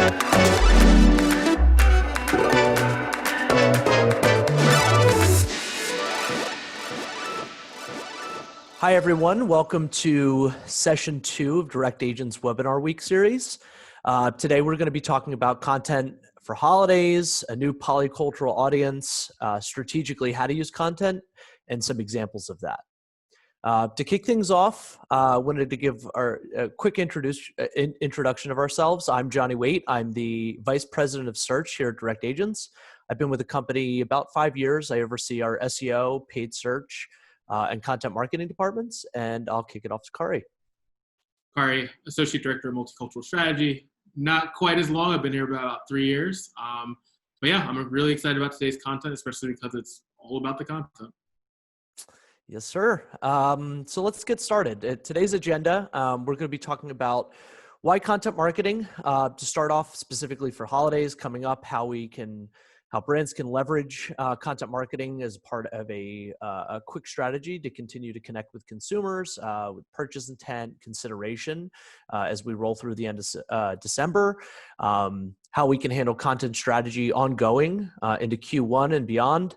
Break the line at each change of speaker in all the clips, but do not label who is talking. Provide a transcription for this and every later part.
Hi, everyone. Welcome to session 2 of Direct Agents Webinar Week series. Today, we're going to be talking about content for holidays, a new polycultural audience, strategically how to use content, and some examples of that. To kick things off, I wanted to give a quick introduction of ourselves. I'm Johnny Waite. I'm the Vice President of Search here at Direct Agents. I've been with the company about 5 years. I oversee our SEO, paid search, and content marketing departments, and I'll kick it off to Kari.
Kari, Associate Director of Multicultural Strategy. Not quite as long. I've been here about 3 years. But yeah, I'm really excited about today's content, especially because it's all about the content.
Yes, sir. So let's get started. Today's agenda, we're going to be talking about why content marketing, to start off specifically for holidays coming up, how brands can leverage content marketing as part of a quick strategy to continue to connect with consumers with purchase intent, consideration as we roll through the end of December, how we can handle content strategy ongoing into Q1 and beyond,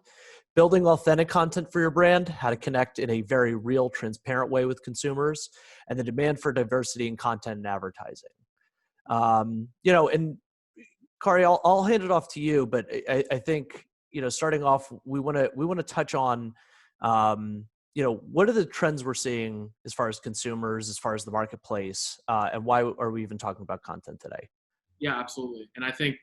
building authentic content for your brand, how to connect in a very real, transparent way with consumers, and the demand for diversity in content and advertising. And Kari, I'll hand it off to you, but I think, starting off, we want to touch on, what are the trends we're seeing as far as consumers, as far as the marketplace, and why are we even talking about content today?
Yeah, absolutely. And I think,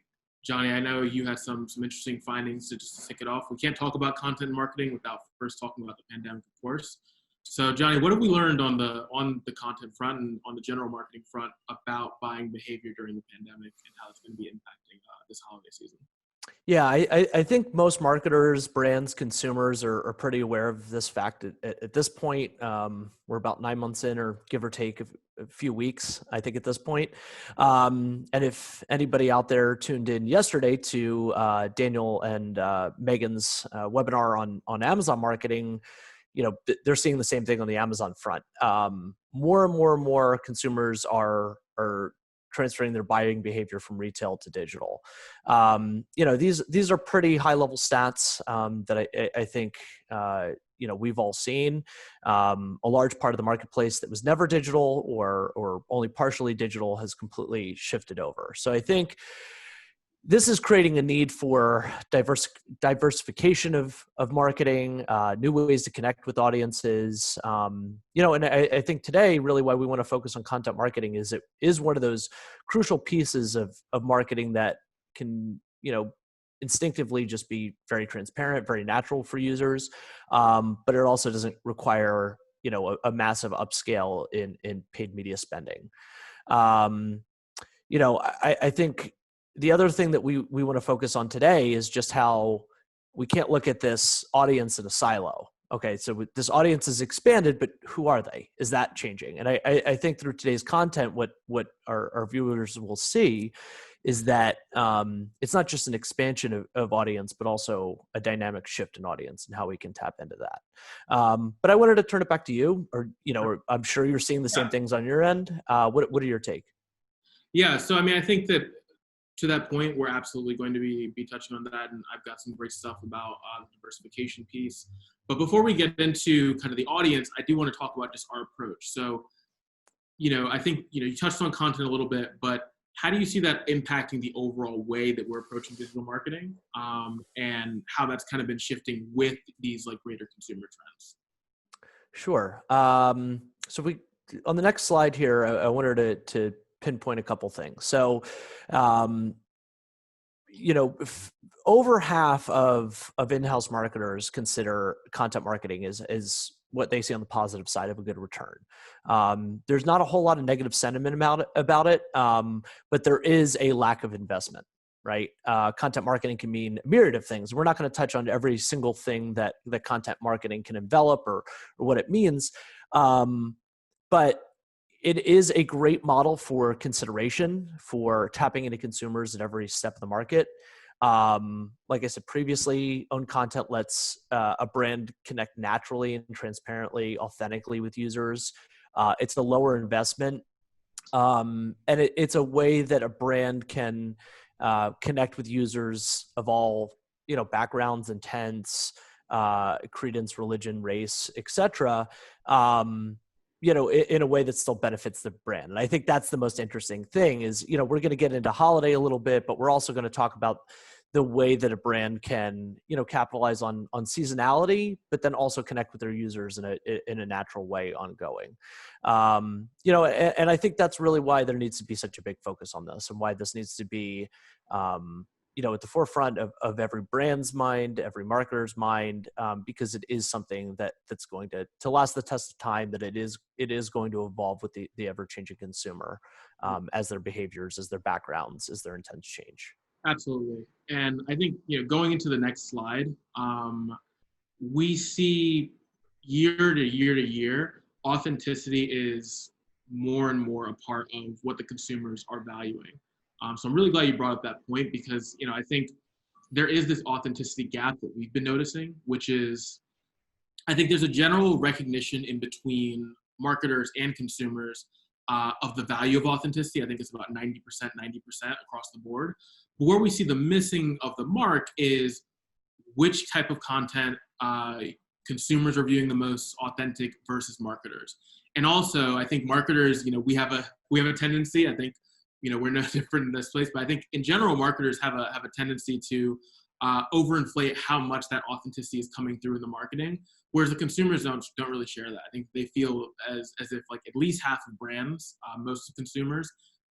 Johnny, I know you had some interesting findings to just kick it off. We can't talk about content marketing without first talking about the pandemic, of course. So, Johnny, what have we learned on the content front and on the general marketing front about buying behavior during the pandemic and how it's going to be impacting this holiday season?
Yeah, I think most marketers, brands, consumers are pretty aware of this fact. At this point, we're about 9 months in, or give or take a few weeks, I think, at this point. And if anybody out there tuned in yesterday to Daniel and Megan's webinar on Amazon marketing, they're seeing the same thing on the Amazon front. More and more consumers are transferring their buying behavior from retail to digital. These are pretty high level stats that I think we've all seen. A large part of the marketplace that was never digital or only partially digital has completely shifted over. So I think this is creating a need for diversification of marketing, new ways to connect with audiences. And I think today, really why we want to focus on content marketing is it is one of those crucial pieces of marketing that can, instinctively just be very transparent, very natural for users. But it also doesn't require, a massive upscale in paid media spending. I think the other thing that we want to focus on today is just how we can't look at this audience in a silo. Okay, so this audience is expanded, but who are they? Is that changing? And I think through today's content, what our viewers will see is that it's not just an expansion of audience, but also a dynamic shift in audience and how we can tap into that. But I wanted to turn it back to you, or I'm sure you're seeing the same things on your end. What are your take?
Yeah, so I think that to that point, we're absolutely going to be touching on that, and I've got some great stuff about the diversification piece. But before we get into kind of the audience, I do want to talk about just our approach. So, I think, you touched on content a little bit, but how do you see that impacting the overall way that we're approaching digital marketing, and how that's kind of been shifting with these greater consumer trends?
Sure. So on the next slide here, I wanted to pinpoint a couple things. So, over half of in-house marketers consider content marketing is what they see on the positive side of a good return. There's not a whole lot of negative sentiment about it, but there is a lack of investment, right? Content marketing can mean a myriad of things. We're not going to touch on every single thing that content marketing can envelop or what it means, but it is a great model for consideration, for tapping into consumers at every step of the market. Like I said previously, owned content lets a brand connect naturally and transparently, authentically with users. It's a lower investment. And it's a way that a brand can connect with users of all, backgrounds, intents, credence, religion, race, etc. In a way that still benefits the brand. And I think that's the most interesting thing is, we're going to get into holiday a little bit, but we're also going to talk about the way that a brand can, capitalize on seasonality, but then also connect with their users in a natural way ongoing. And I think that's really why there needs to be such a big focus on this, and why this needs to be, at the forefront of every brand's mind, every marketer's mind, because it is something that's going to last the test of time, that it is going to evolve with the ever-changing consumer, as their behaviors, as their backgrounds, as their intents change.
Absolutely. And I think, going into the next slide, we see year to year to year, authenticity is more and more a part of what the consumers are valuing. So I'm really glad you brought up that point, because, I think there is this authenticity gap that we've been noticing, which is, I think there's a general recognition in between marketers and consumers of the value of authenticity. I think it's about 90% across the board. But where we see the missing of the mark is which type of content consumers are viewing the most authentic versus marketers. And also, I think marketers, we have a tendency. I think, we're no different in this place, but I think in general, marketers have a tendency to overinflate how much that authenticity is coming through in the marketing, whereas the consumers don't really share that. I think they feel as if like at least half of brands, most of consumers,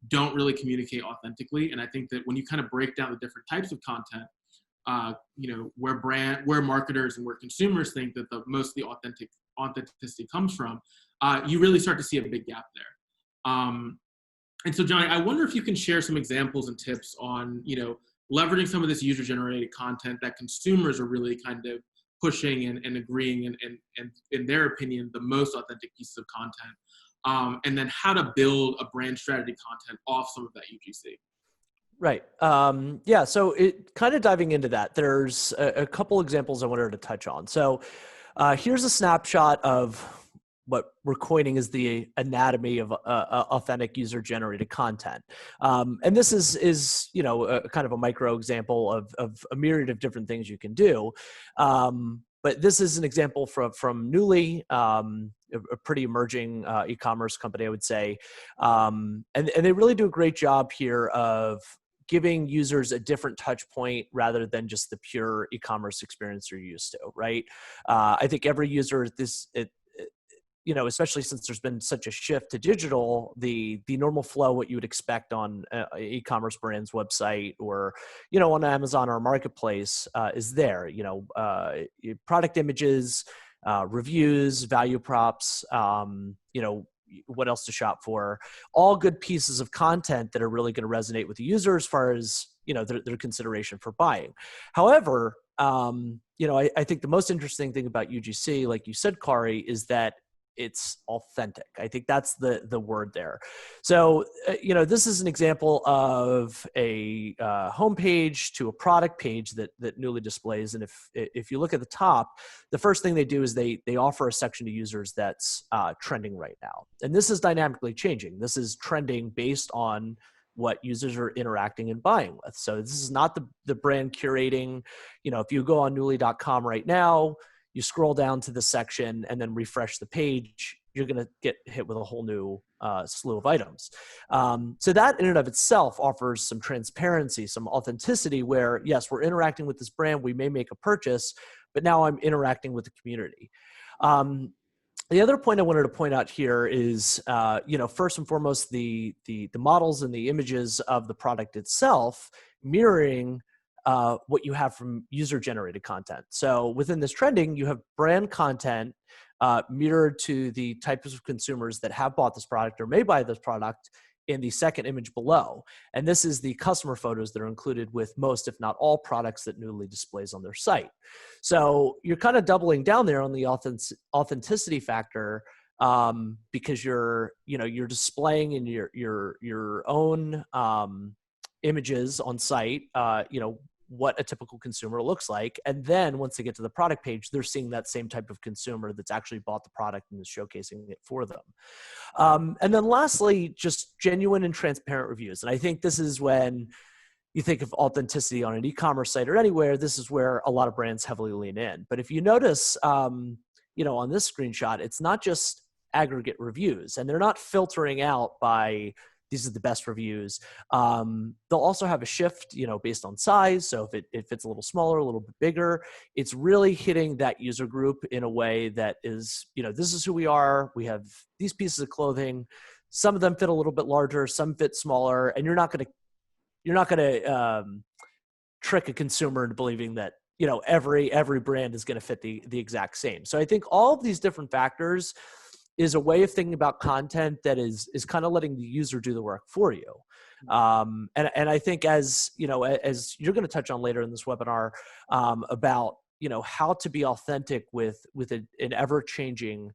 don't really communicate authentically. And I think that when you kind of break down the different types of content, where marketers and where consumers think that the most of the authenticity comes from, you really start to see a big gap there. And so, Johnny, I wonder if you can share some examples and tips on, leveraging some of this user-generated content that consumers are really kind of pushing and agreeing and in their opinion, the most authentic pieces of content, and then how to build a brand strategy content off some of that UGC.
Right. Yeah. So it kind of diving into that, there's a couple examples I wanted to touch on. So here's a snapshot of what we're coining as the anatomy of authentic user-generated content. And this is a kind of a micro example of a myriad of different things you can do. But this is an example from Newly, a pretty emerging e-commerce company, I would say. And they really do a great job here of giving users a different touch point rather than just the pure e-commerce experience you're used to, right? I think every user, especially since there's been such a shift to digital, the normal flow, what you would expect on e-commerce brand's website or, on Amazon or a marketplace is there, product images, reviews, value props, what else to shop for, all good pieces of content that are really going to resonate with the user as far as, their consideration for buying. However, I think the most interesting thing about UGC, like you said, Kari, is that it's authentic. I think that's the word there. So, this is an example of a homepage to a product page that Newly displays. And if you look at the top, the first thing they do is they offer a section to users that's trending right now. And this is dynamically changing. This is trending based on what users are interacting and buying with. So this is not the brand curating. If you go on Newly.com right now, you scroll down to the section and then refresh the page, you're going to get hit with a whole new slew of items. So that in and of itself offers some transparency, some authenticity where, yes, we're interacting with this brand. We may make a purchase, but now I'm interacting with the community. The other point I wanted to point out here is, first and foremost, the models and the images of the product itself mirroring what you have from user-generated content. So within this trending, you have brand content mirrored to the types of consumers that have bought this product or may buy this product in the second image below. And this is the customer photos that are included with most, if not all, products that Newly displays on their site. So you're kind of doubling down there on the authenticity factor, because you're displaying in your own images on site, what a typical consumer looks like. And then once they get to the product page, they're seeing that same type of consumer that's actually bought the product and is showcasing it for them. And then lastly, just genuine and transparent reviews. And I think this is when you think of authenticity on an e-commerce site or anywhere, this is where a lot of brands heavily lean in. But if you notice, on this screenshot, it's not just aggregate reviews, and they're not filtering out by these are the best reviews. They'll also have a shift, based on size. So if it's a little smaller, a little bit bigger, it's really hitting that user group in a way that is, this is who we are. We have these pieces of clothing. Some of them fit a little bit larger, some fit smaller, and you're not going to trick a consumer into believing that every brand is going to fit the exact same. So I think all of these different factors is a way of thinking about content that is kind of letting the user do the work for you. And I think as you're going to touch on later in this webinar, about how to be authentic with an ever changing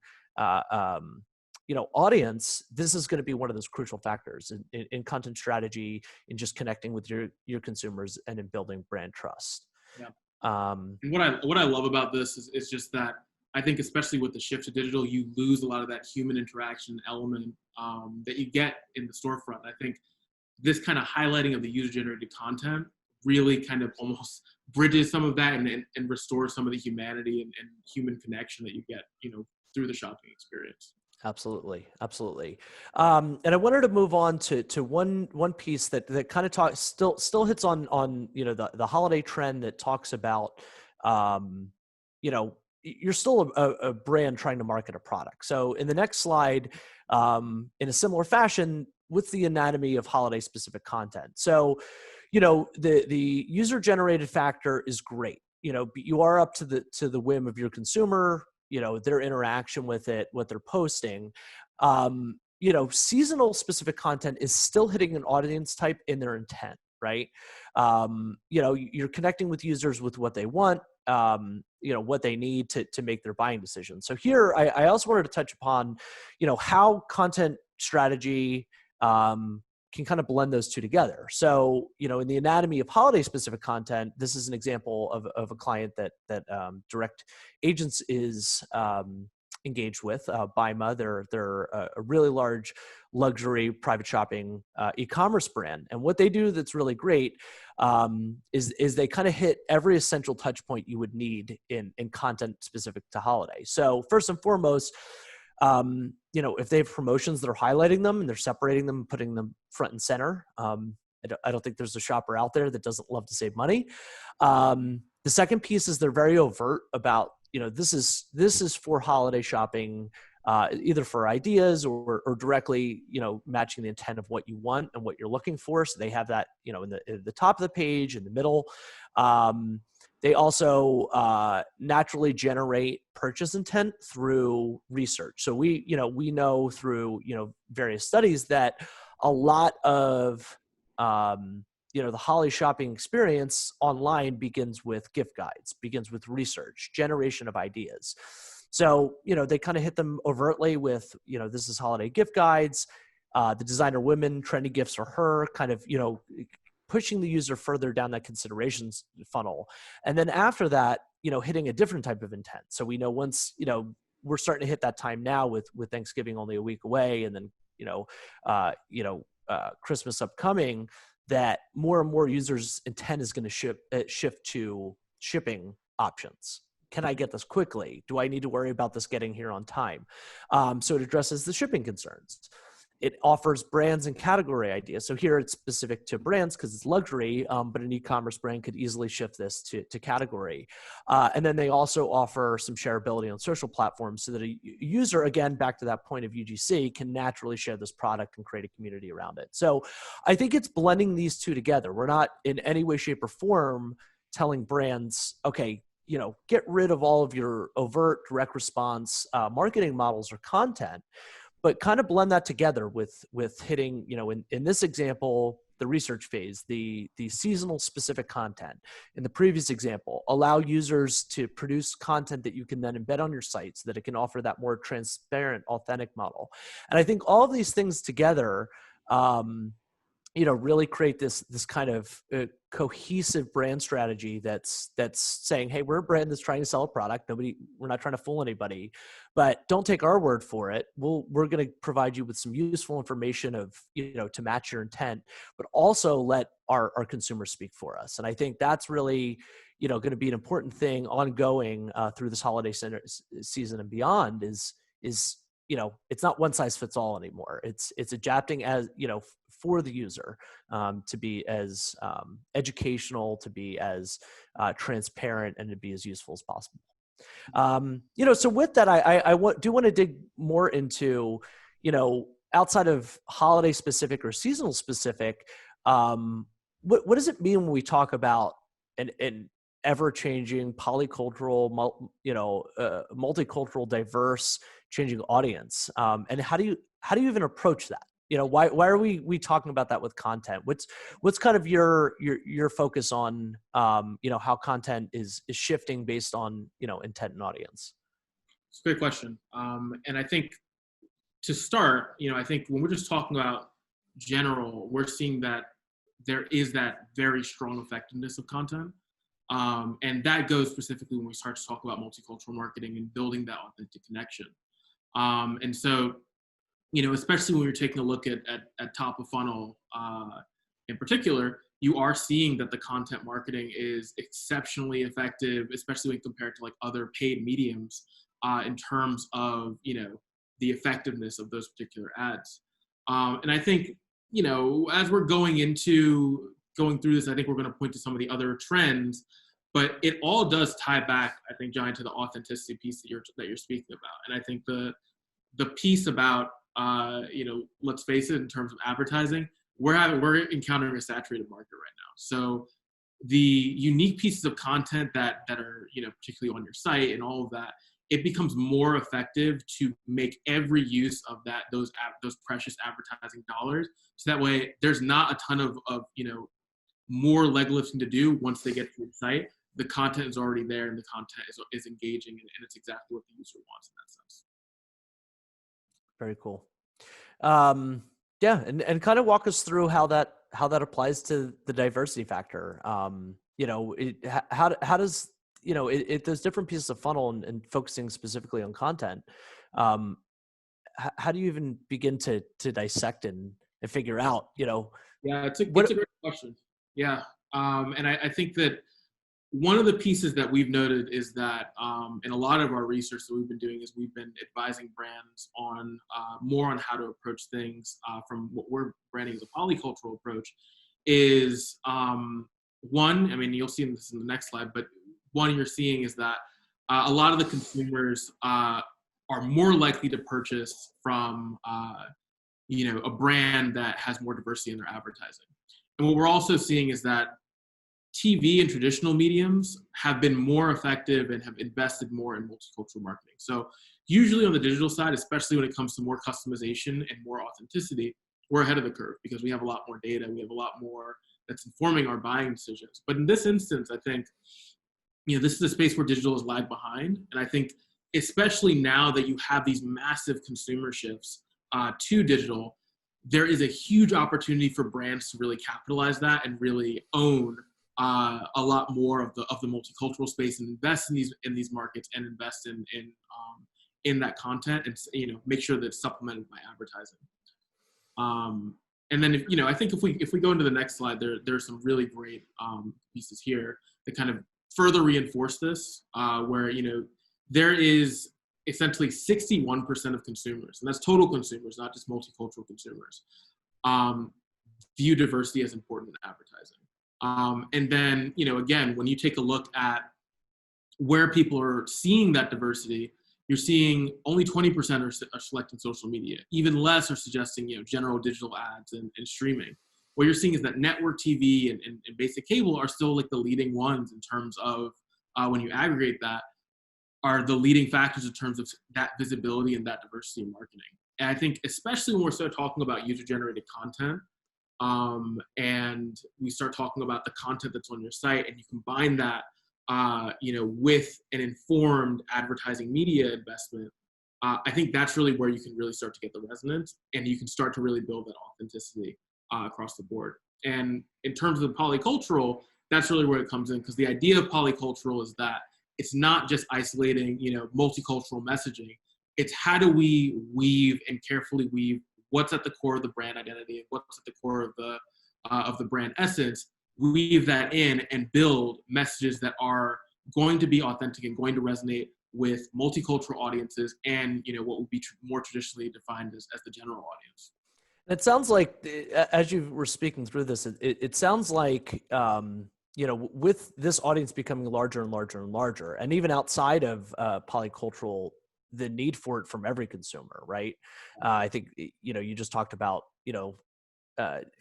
audience, this is going to be one of those crucial factors in content strategy, in just connecting with your consumers and in building brand trust.
Yeah. And what I love about this is just that I think, especially with the shift to digital, you lose a lot of that human interaction element that you get in the storefront. I think this kind of highlighting of the user-generated content really kind of almost bridges some of that and restores some of the humanity and human connection that you get, through the shopping experience.
Absolutely. And I wanted to move on to one piece that kind of still hits on the holiday trend that talks about, you're still a brand trying to market a product. So in the next slide, in a similar fashion, what's the anatomy of holiday specific content? So, the user generated factor is great. You are up to the whim of your consumer, their interaction with it, what they're posting. Seasonal specific content is still hitting an audience type in their intent, right? You're connecting with users with what they want, what they need to make their buying decisions. So here, I also wanted to touch upon, how content strategy can kind of blend those two together. So, in the anatomy of holiday specific content, this is an example of a client that Direct Agents is engaged with, Bima. They're a really large luxury private shopping e-commerce brand. And what they do that's really great is they kind of hit every essential touch point you would need in content specific to holiday. So first and foremost, if they have promotions that are highlighting them and they're separating them and putting them front and center, I don't think there's a shopper out there that doesn't love to save money. The second piece is they're very overt about, this is for holiday shopping, either for ideas or directly, matching the intent of what you want and what you're looking for. So they have that, in the top of the page, in the middle. They also naturally generate purchase intent through research. So we know through, various studies that a lot of, the holiday shopping experience online begins with gift guides, begins with research, generation of ideas. So, they kind of hit them overtly with, this is holiday gift guides, the designer women, trendy gifts for her, kind of, pushing the user further down that considerations funnel. And then after that, hitting a different type of intent. So we know once, we're starting to hit that time now with Thanksgiving only a week away, and then, Christmas upcoming, that more and more users' intent is going to shift to shipping options. Can I get this quickly? Do I need to worry about this getting here on time? So it addresses the shipping concerns. It offers brands and category ideas. So here it's specific to brands because it's luxury, but an e-commerce brand could easily shift this to category. And then they also offer some shareability on social platforms so that a user, again, back to that point of UGC, can naturally share this product and create a community around it. So I think it's blending these two together. We're not in any way, shape, or form telling brands, okay, get rid of all of your overt direct response marketing models or content, but kind of blend that together with hitting, in this example, the research phase, the seasonal specific content. In the previous example, allow users to produce content that you can then embed on your site so that it can offer that more transparent, authentic model. And I think all of these things together really create this kind of cohesive brand strategy that's saying, hey, we're a brand that's trying to sell a product. We're not trying to fool anybody, but don't take our word for it. We're going to provide you with some useful information of, to match your intent, but also let our consumers speak for us. And I think that's really, going to be an important thing ongoing through this holiday season and beyond is, it's not one size fits all anymore. It's adapting as, for the user, to be as educational, to be as transparent, and to be as useful as possible. So with that, I do want to dig more into, outside of holiday specific or seasonal specific, what does it mean when we talk about an ever-changing polycultural, multicultural, diverse, changing audience, and how do you even approach that? Why are we talking about that with content? What's kind of your focus on, how content is shifting based on, intent and audience?
It's a great question. And I think to start, I think when we're just talking about general, we're seeing that there is that very strong effectiveness of content. And that goes specifically when we start to talk about multicultural marketing and building that authentic connection. And so, especially when you're taking a look at top of funnel in particular, you are seeing that the content marketing is exceptionally effective, especially when compared to like other paid mediums in terms of, the effectiveness of those particular ads. And I think, as we're going through this, I think we're going to point to some of the other trends, but it all does tie back, I think, John, to the authenticity piece that you're speaking about. And I think the piece about, let's face it, in terms of advertising, we're encountering a saturated market right now. So the unique pieces of content that are, particularly on your site and all of that, it becomes more effective to make every use of those precious advertising dollars. So that way there's not a ton of more leg lifting to do once they get to the site. The content is already there and the content is engaging, and it's exactly what the user wants in that sense.
Very cool. Yeah, and kind of walk us through how that applies to the diversity factor. How does there's different pieces of funnel and focusing specifically on content. How do you even begin to dissect and figure out?
Yeah, it's a great question. Yeah, and I think that one of the pieces that we've noted is that in a lot of our research that we've been doing is we've been advising brands on more on how to approach things from what we're branding as a polycultural approach is one, I mean, you'll see this in the next slide, but one you're seeing is that a lot of the consumers are more likely to purchase from a brand that has more diversity in their advertising. And what we're also seeing is that TV and traditional mediums have been more effective and have invested more in multicultural marketing. So usually on the digital side, especially when it comes to more customization and more authenticity, we're ahead of the curve because we have a lot more data. We have a lot more that's informing our buying decisions. But in this instance, I think, this is a space where digital is lagged behind. And I think especially now that you have these massive consumer shifts to digital, there is a huge opportunity for brands to really capitalize that and really own a lot more of the multicultural space and invest in these markets and invest in that content and make sure that it's supplemented by advertising. And then I think if we go into the next slide, there's some really great pieces here that kind of further reinforce this, where there is essentially 61% of consumers, and that's total consumers, not just multicultural consumers, view diversity as important in advertising. And then, again, when you take a look at where people are seeing that diversity, you're seeing only 20% are selecting social media. Even less are suggesting, general digital ads and streaming. What you're seeing is that network TV and basic cable are still like the leading ones in terms of when you aggregate that, are the leading factors in terms of that visibility and that diversity in marketing. And I think especially when we start talking about user-generated content, and we start talking about the content that's on your site, and you combine that, with an informed advertising media investment, I think that's really where you can really start to get the resonance, and you can start to really build that authenticity. across the board. And in terms of polycultural, that's really where it comes in, because the idea of polycultural is that it's not just isolating, multicultural messaging. It's how do we weave and carefully weave what's at the core of the brand identity and what's at the core of the brand essence, weave that in and build messages that are going to be authentic and going to resonate with multicultural audiences and what would be more traditionally defined as the general audience.
It sounds like, as you were speaking through this, it sounds like, with this audience becoming larger and larger and larger, and even outside of polycultural, the need for it from every consumer, right? I think, you just talked about,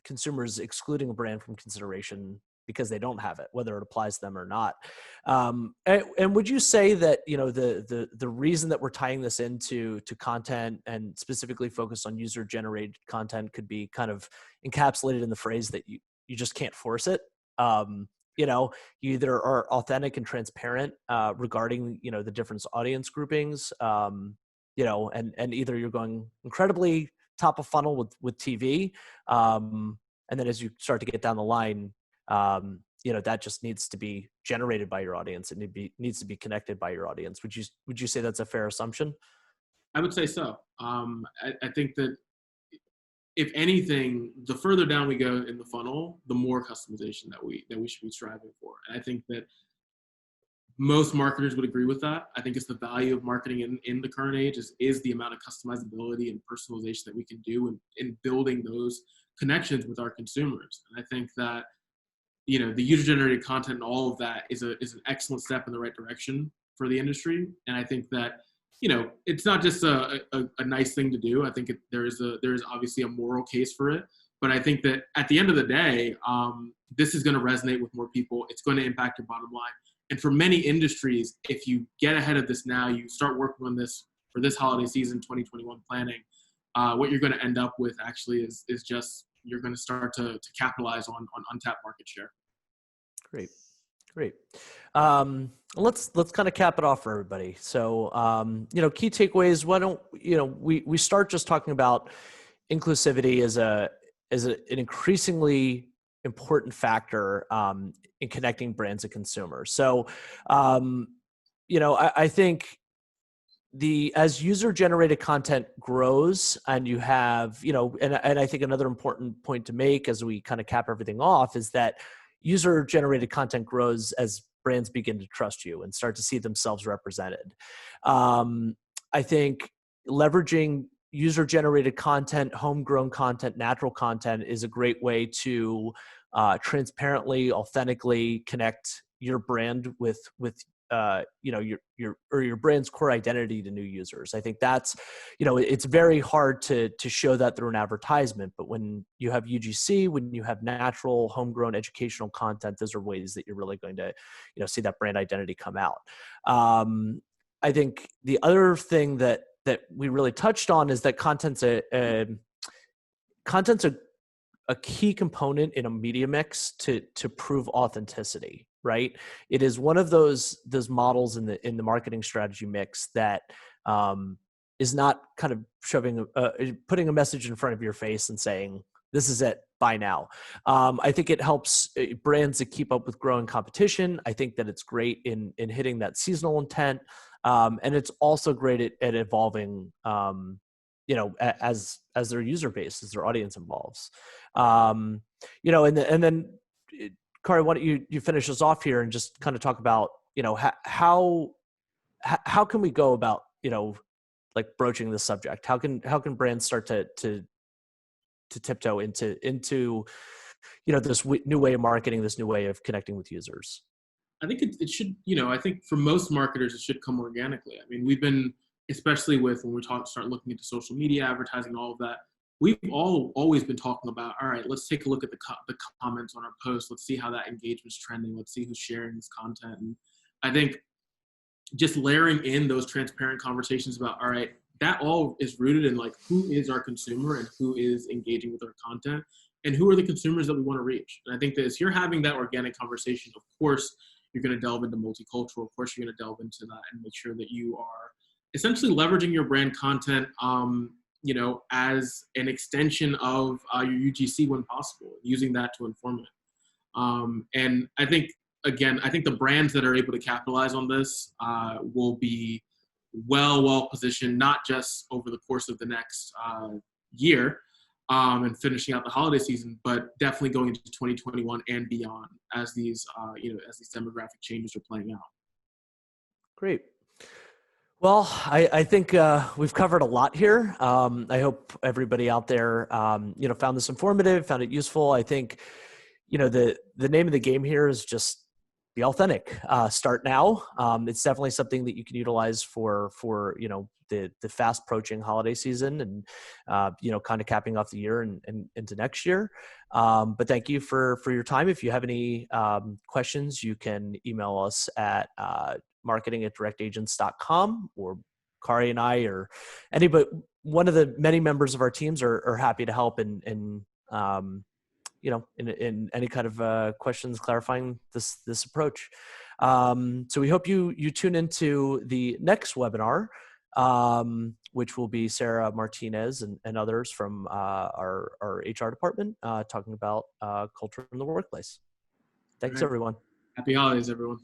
consumers excluding a brand from consideration because they don't have it, whether it applies to them or not. And would you say that, the reason that we're tying this into content and specifically focused on user generated content could be kind of encapsulated in the phrase that you just can't force it? You either are authentic and transparent regarding, the different audience groupings, and either you're going incredibly top of funnel with TV. And then as you start to get down the line, that just needs to be generated by your audience. It needs to be connected by your audience. Would you say that's a fair assumption?
I would say so. I think that if anything, the further down we go in the funnel, the more customization that we should be striving for. And I think that most marketers would agree with that. I think it's the value of marketing in the current age is the amount of customizability and personalization that we can do in building those connections with our consumers. And I think that, the user-generated content and all of that is an excellent step in the right direction for the industry. And I think that, it's not just a nice thing to do. I think there is obviously a moral case for it. But I think that at the end of the day, this is going to resonate with more people. It's going to impact your bottom line. And for many industries, if you get ahead of this now, you start working on this for this holiday season, 2021 planning, what you're going to end up with actually is just you're going to start to capitalize on untapped market share.
Great. Let's kind of cap it off for everybody. So, key takeaways. Why don't we start just talking about inclusivity as an increasingly important factor in connecting brands and consumers. So, I think as user generated content grows and you have, and I think another important point to make as we kind of cap everything off is that user generated content grows as brands begin to trust you and start to see themselves represented. I think leveraging user generated content, homegrown content, natural content is a great way to transparently, authentically connect your brand with your brand's core identity to new users. I think that's, it's very hard to show that through an advertisement, but when you have UGC, when you have natural homegrown educational content, those are ways that you're really going to, see that brand identity come out. I think the other thing that we really touched on is that content's a key component in a media mix to prove authenticity, right? It is one of those models in the marketing strategy mix that is not kind of putting a message in front of your face and saying, this is it, buy now. I think it helps brands to keep up with growing competition. I think that it's great in hitting that seasonal intent. And it's also great at evolving, as their user base, as their audience evolves. And then Kari, why don't you finish us off here and just kind of talk about, how can we go about, like broaching this subject? How can brands start to tiptoe into this new way of marketing, this new way of connecting with users?
I think it should, I think for most marketers, it should come organically. I mean, we've been, especially when we start looking into social media advertising, all of that, we've always been talking about, all right, let's take a look at the comments on our posts. Let's see how that engagement's trending. Let's see who's sharing this content. And I think just layering in those transparent conversations about, all right, that all is rooted in like, who is our consumer and who is engaging with our content and who are the consumers that we want to reach. And I think that as you're having that organic conversation, of course, you're going to delve into multicultural. Of course, you're going to delve into that and make sure that you are essentially leveraging your brand content as an extension of your UGC when possible, using that to inform it. And I think, again, I think the brands that are able to capitalize on this will be well positioned, not just over the course of the next year and finishing out the holiday season, but definitely going into 2021 and beyond as these demographic changes are playing out.
Great. Well, I think we've covered a lot here. I hope everybody out there, found this informative, found it useful. I think, the name of the game here is just be authentic. Start now. It's definitely something that you can utilize for the fast approaching holiday season and kind of capping off the year and into next year. But thank you for your time. If you have any questions, you can email us at marketing@directagents.com, or Kari and I or anybody, one of the many members of our teams are happy to help in any kind of questions clarifying this approach. So we hope you tune into the next webinar, which will be Sarah Martinez and others from our HR department talking about culture in the workplace. Thanks,
Right.
everyone.
Happy holidays, everyone.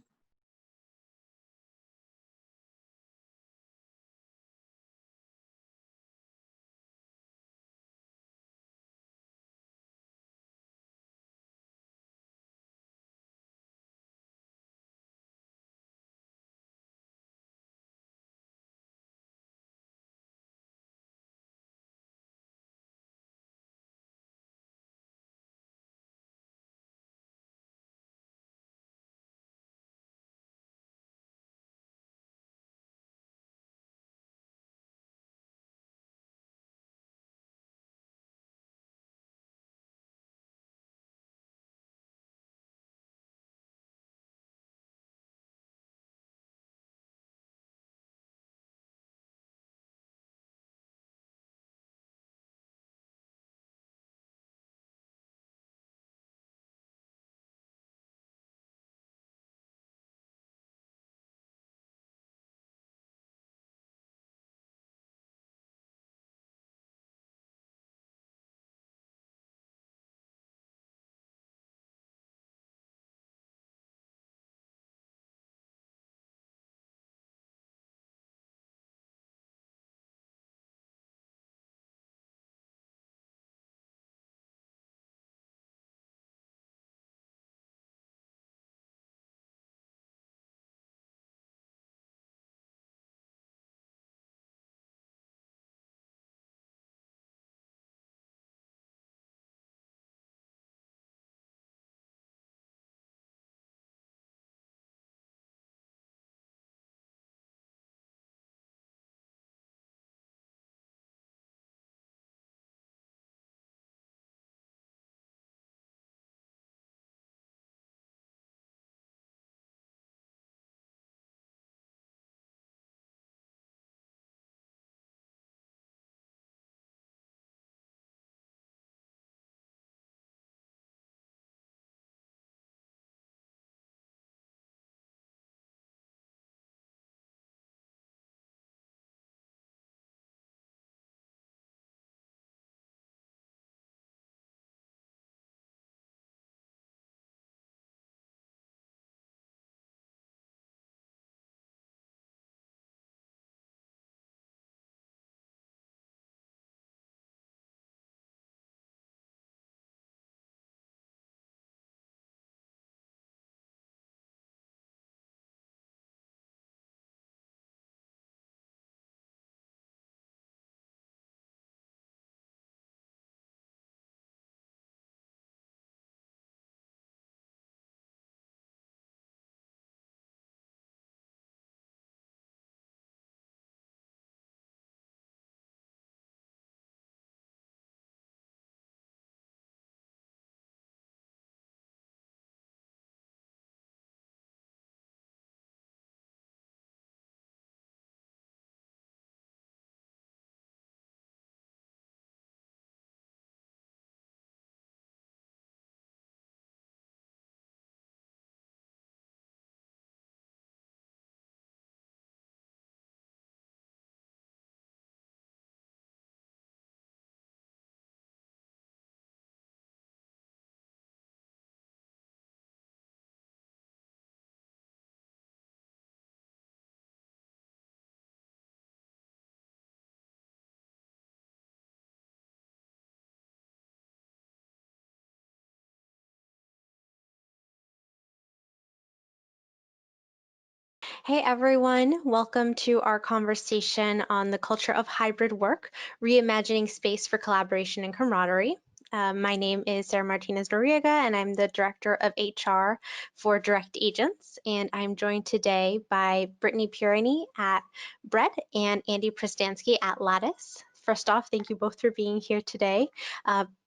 Hey everyone, welcome to our conversation on the culture of hybrid work, reimagining space for collaboration and camaraderie. My name is Sarah Martinez Noriega, and I'm the Director of HR for Direct Agents. And I'm joined today by Brittany Purini at Bread and Andy Pristansky at Lattice. First off, thank you both for being here today.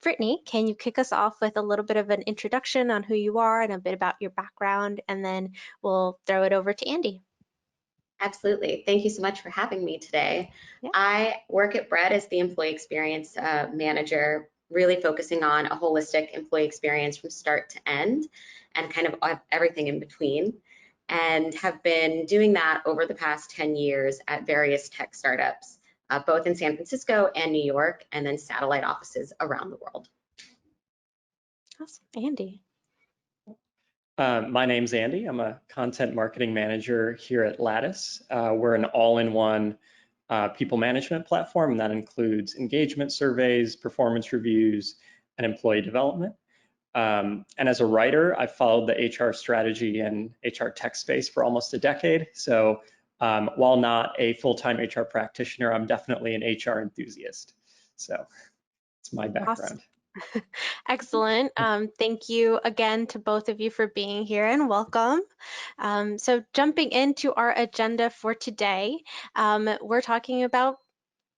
Brittany, can you kick us off with a little bit of an introduction on who you are and a bit about your background, and then we'll throw it over to Andy.
Absolutely. Thank you so much for having me today.
Yeah.
I work at Bread as the employee experience manager, really focusing on a holistic employee experience from start to end and kind of everything in between, and have been doing that over the past 10 years at various tech startups, both in San Francisco and New York, and then satellite offices around the world.
Awesome. Andy.
My name's Andy. I'm a content marketing manager here at Lattice. We're an all-in-one people management platform, and that includes engagement surveys, performance reviews, and employee development. And as a writer, I've followed the HR strategy and HR tech space for almost a decade. So while not a full-time HR practitioner, I'm definitely an HR enthusiast. So it's my background.
Awesome. Excellent. Thank you again to both of you for being here and welcome. So jumping into our agenda for today, we're talking about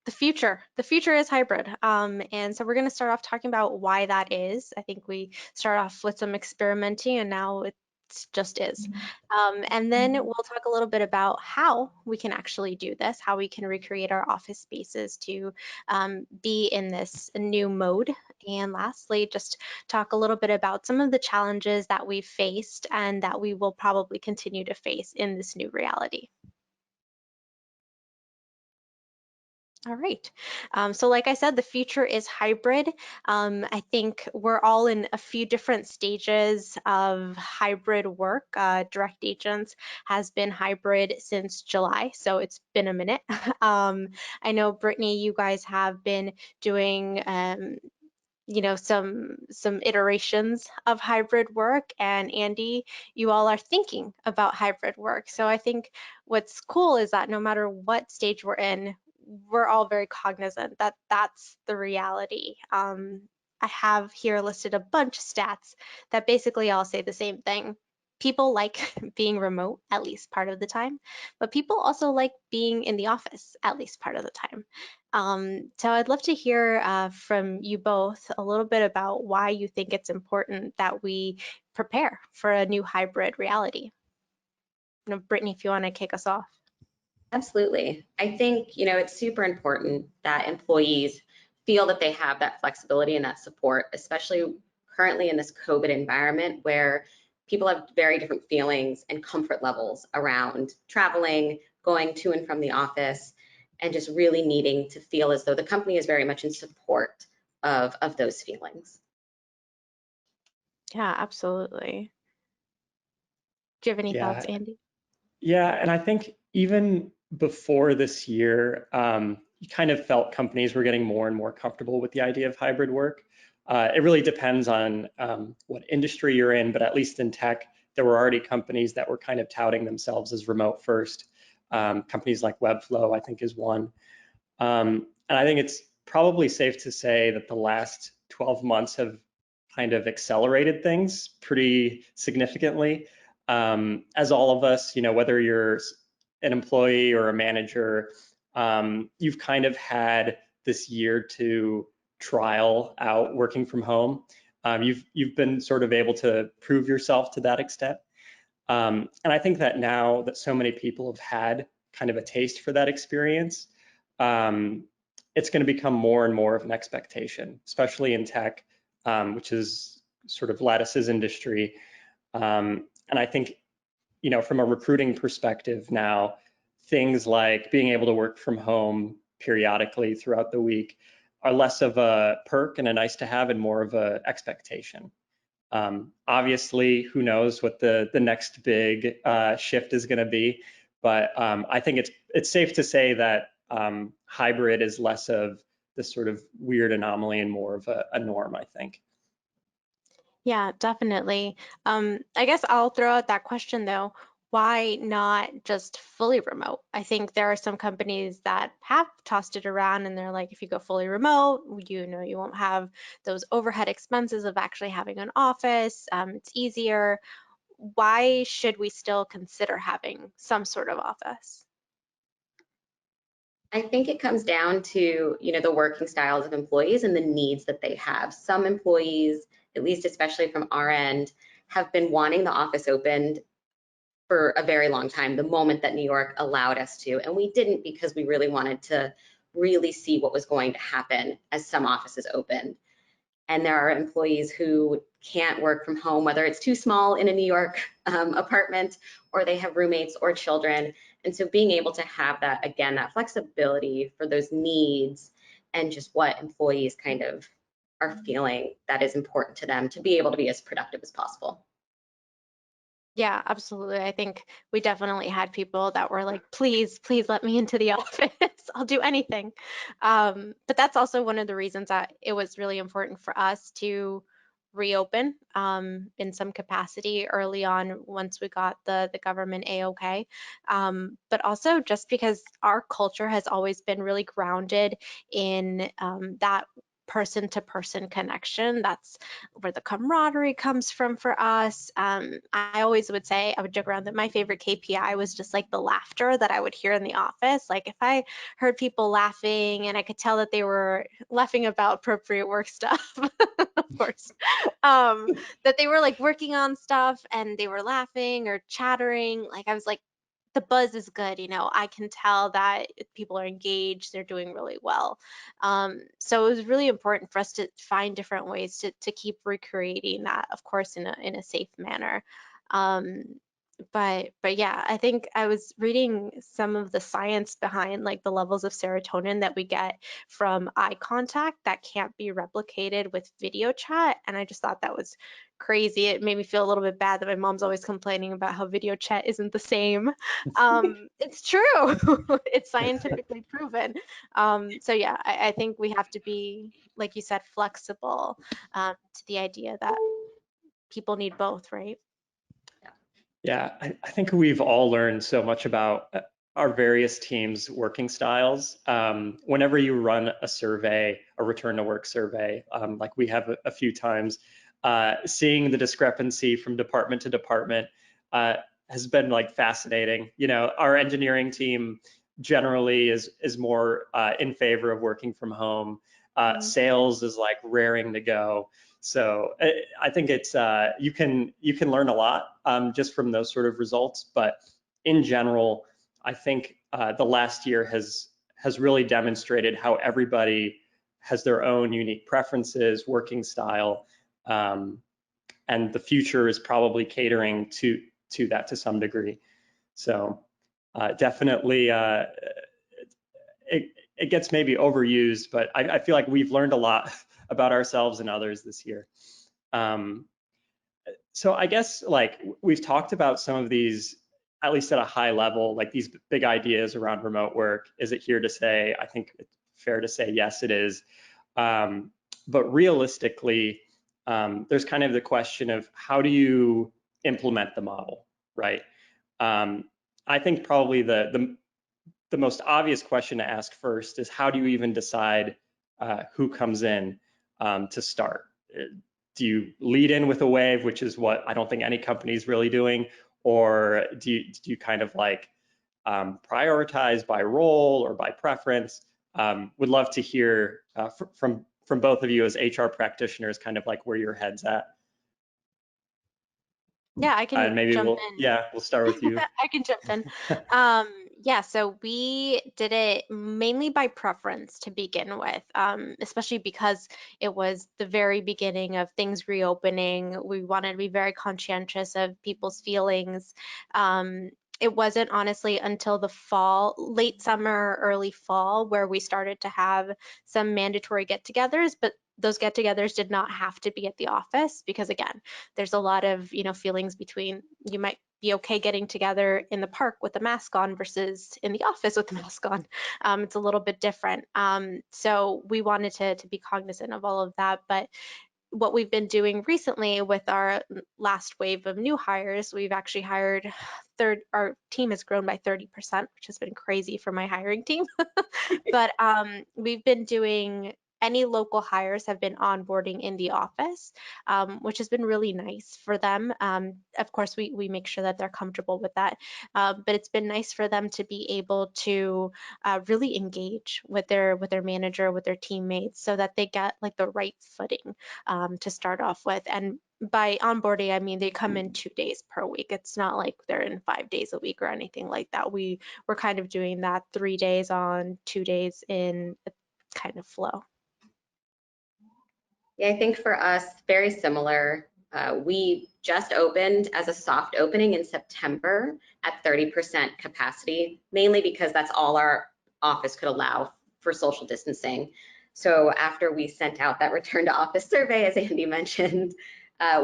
the future. The future is hybrid. And so we're going to start off talking about why that is. I think we start off with some experimenting and now it just is. And then we'll talk a little bit about how we can actually do this, how we can recreate our office spaces to be in this new mode. And lastly, just talk a little bit about some of the challenges that we've faced and that we will probably continue to face in this new reality. All right. So like I said, the future is hybrid. I think we're all in a few different stages of hybrid work. Direct Agents has been hybrid since July, so it's been a minute. I know, Brittany, you guys have been doing some iterations of hybrid work, and Andy, you all are thinking about hybrid work. So I think what's cool is that no matter what stage we're in, we're all very cognizant that that's the reality. I have here listed a bunch of stats that basically all say the same thing. People like being remote at least part of the time, but people also like being in the office at least part of the time. So I'd love to hear from you both a little bit about why you think it's important that we prepare for a new hybrid reality. Brittany, if you want to kick us off.
Absolutely. I think, it's super important that employees feel that they have that flexibility and that support, especially currently in this COVID environment where people have very different feelings and comfort levels around traveling, going to and from the office, and just really needing to feel as though the company is very much in support of those feelings.
Yeah, absolutely. Do you have any thoughts, Andy?
Yeah, and I think even before this year, you kind of felt companies were getting more and more comfortable with the idea of hybrid work. It really depends on what industry you're in, but at least in tech, there were already companies that were kind of touting themselves as remote first. Companies like Webflow, I think, is one. And I think it's probably safe to say that the last 12 months have kind of accelerated things pretty significantly. As all of us, whether you're an employee or a manager, you've kind of had this year to trial out working from home. You've been sort of able to prove yourself to that extent. And I think that now that so many people have had kind of a taste for that experience, it's going to become more and more of an expectation, especially in tech, which is sort of Lattice's industry. And I think, from a recruiting perspective now, things like being able to work from home periodically throughout the week are less of a perk and a nice to have and more of a expectation. Obviously, who knows what the next big shift is going to be, but I think it's safe to say that hybrid is less of this sort of weird anomaly and more of a norm, I think.
Yeah, definitely. I guess I'll throw out that question though. why not just fully remote? I think there are some companies that have tossed it around and they're like, if you go fully remote, you know, you won't have those overhead expenses of actually having an office. It's easier. Why should we still consider having some sort of office?
I think it comes down to, you know, the working styles of employees and the needs that they have. Some employees, at least especially from our end, have been wanting the office opened for a very long time, the moment that New York allowed us to. And we didn't because we really wanted to really see what was going to happen as some offices opened. And there are employees who can't work from home, whether it's too small in a New York apartment, or they have roommates or children. And so being able to have that, again, that flexibility for those needs and just what employees kind of are feeling that is important to them to be able to be as productive as possible.
Yeah, absolutely. I think we definitely had people that were like, please, please let me into the office. I'll do anything. But that's also one of the reasons that it was really important for us to reopen in some capacity early on once we got the government A-OK. But also just because our culture has always been really grounded in that person-to-person connection. That's where the camaraderie comes from for us. I always would say, I would joke around that my favorite KPI was just like the laughter that I would hear in the office. Like if I heard people laughing and I could tell that they were laughing about appropriate work stuff, of course, that they were like working on stuff and they were laughing or chattering, like I was like, the buzz is good, you know, I can tell that people are engaged, they're doing really well. So it was really important for us to find different ways to keep recreating that, of course, in a safe manner. Um, but yeah, I think I was reading some of the science behind like the levels of serotonin that we get from eye contact that can't be replicated with video chat, and I just thought that was crazy. It made me feel a little bit bad that my mom's always complaining about how video chat isn't the same. It's true. It's scientifically proven. So yeah, I think we have to be, like you said, flexible to the idea that people need both, right?
Yeah, I think we've all learned so much about our various teams' working styles. Whenever you run a survey, a return to work survey, like we have a few times, seeing the discrepancy from department to department has been like fascinating. You know, our engineering team generally is more in favor of working from home. Sales is like raring to go. So I think it's you can learn a lot just from those sort of results. But in general, I think the last year has really demonstrated how everybody has their own unique preferences, working style, and the future is probably catering to that to some degree. So definitely, it gets maybe overused, but I feel like we've learned a lot about ourselves and others this year. So I guess like we've talked about some of these, at least at a high level, like these big ideas around remote work. Is it here to say? I think it's fair to say yes, it is. But realistically, there's kind of the question of how do you implement the model, right? I think probably the most obvious question to ask first is how do you even decide who comes in to start? Do you lead in with a wave, which is what I don't think any company is really doing, or do you kind of like prioritize by role or by preference? Would love to hear from both of you as HR practitioners, kind of like where your head's at.
Yeah, I can
And maybe
jump in.
we'll start with you.
I can jump in. Yeah, so we did it mainly by preference to begin with, especially because it was the very beginning of things reopening. We wanted to be very conscientious of people's feelings. It wasn't honestly until the fall, late summer, early fall, where we started to have some mandatory get-togethers, but those get-togethers did not have to be at the office because again, there's a lot of, you know, feelings between you might be okay getting together in the park with a mask on versus in the office with a mask on. It's a little bit different. So we wanted to be cognizant of all of that. But what we've been doing recently with our last wave of new hires, we've actually hired our team has grown by 30%, which has been crazy for my hiring team. But we've been doing any local hires have been onboarding in the office, which has been really nice for them. Of course, we make sure that they're comfortable with that, but it's been nice for them to be able to really engage with their manager, with their teammates, so that they get like the right footing to start off with. And by onboarding, I mean they come in 2 days per week. It's not like they're in 5 days a week or anything like that. We're kind of doing that 3 days on, 2 days in kind of flow.
Yeah, I think for us, very similar. We just opened as a soft opening in September at 30% capacity, mainly because that's all our office could allow for social distancing. So after we sent out that return to office survey, as Andy mentioned,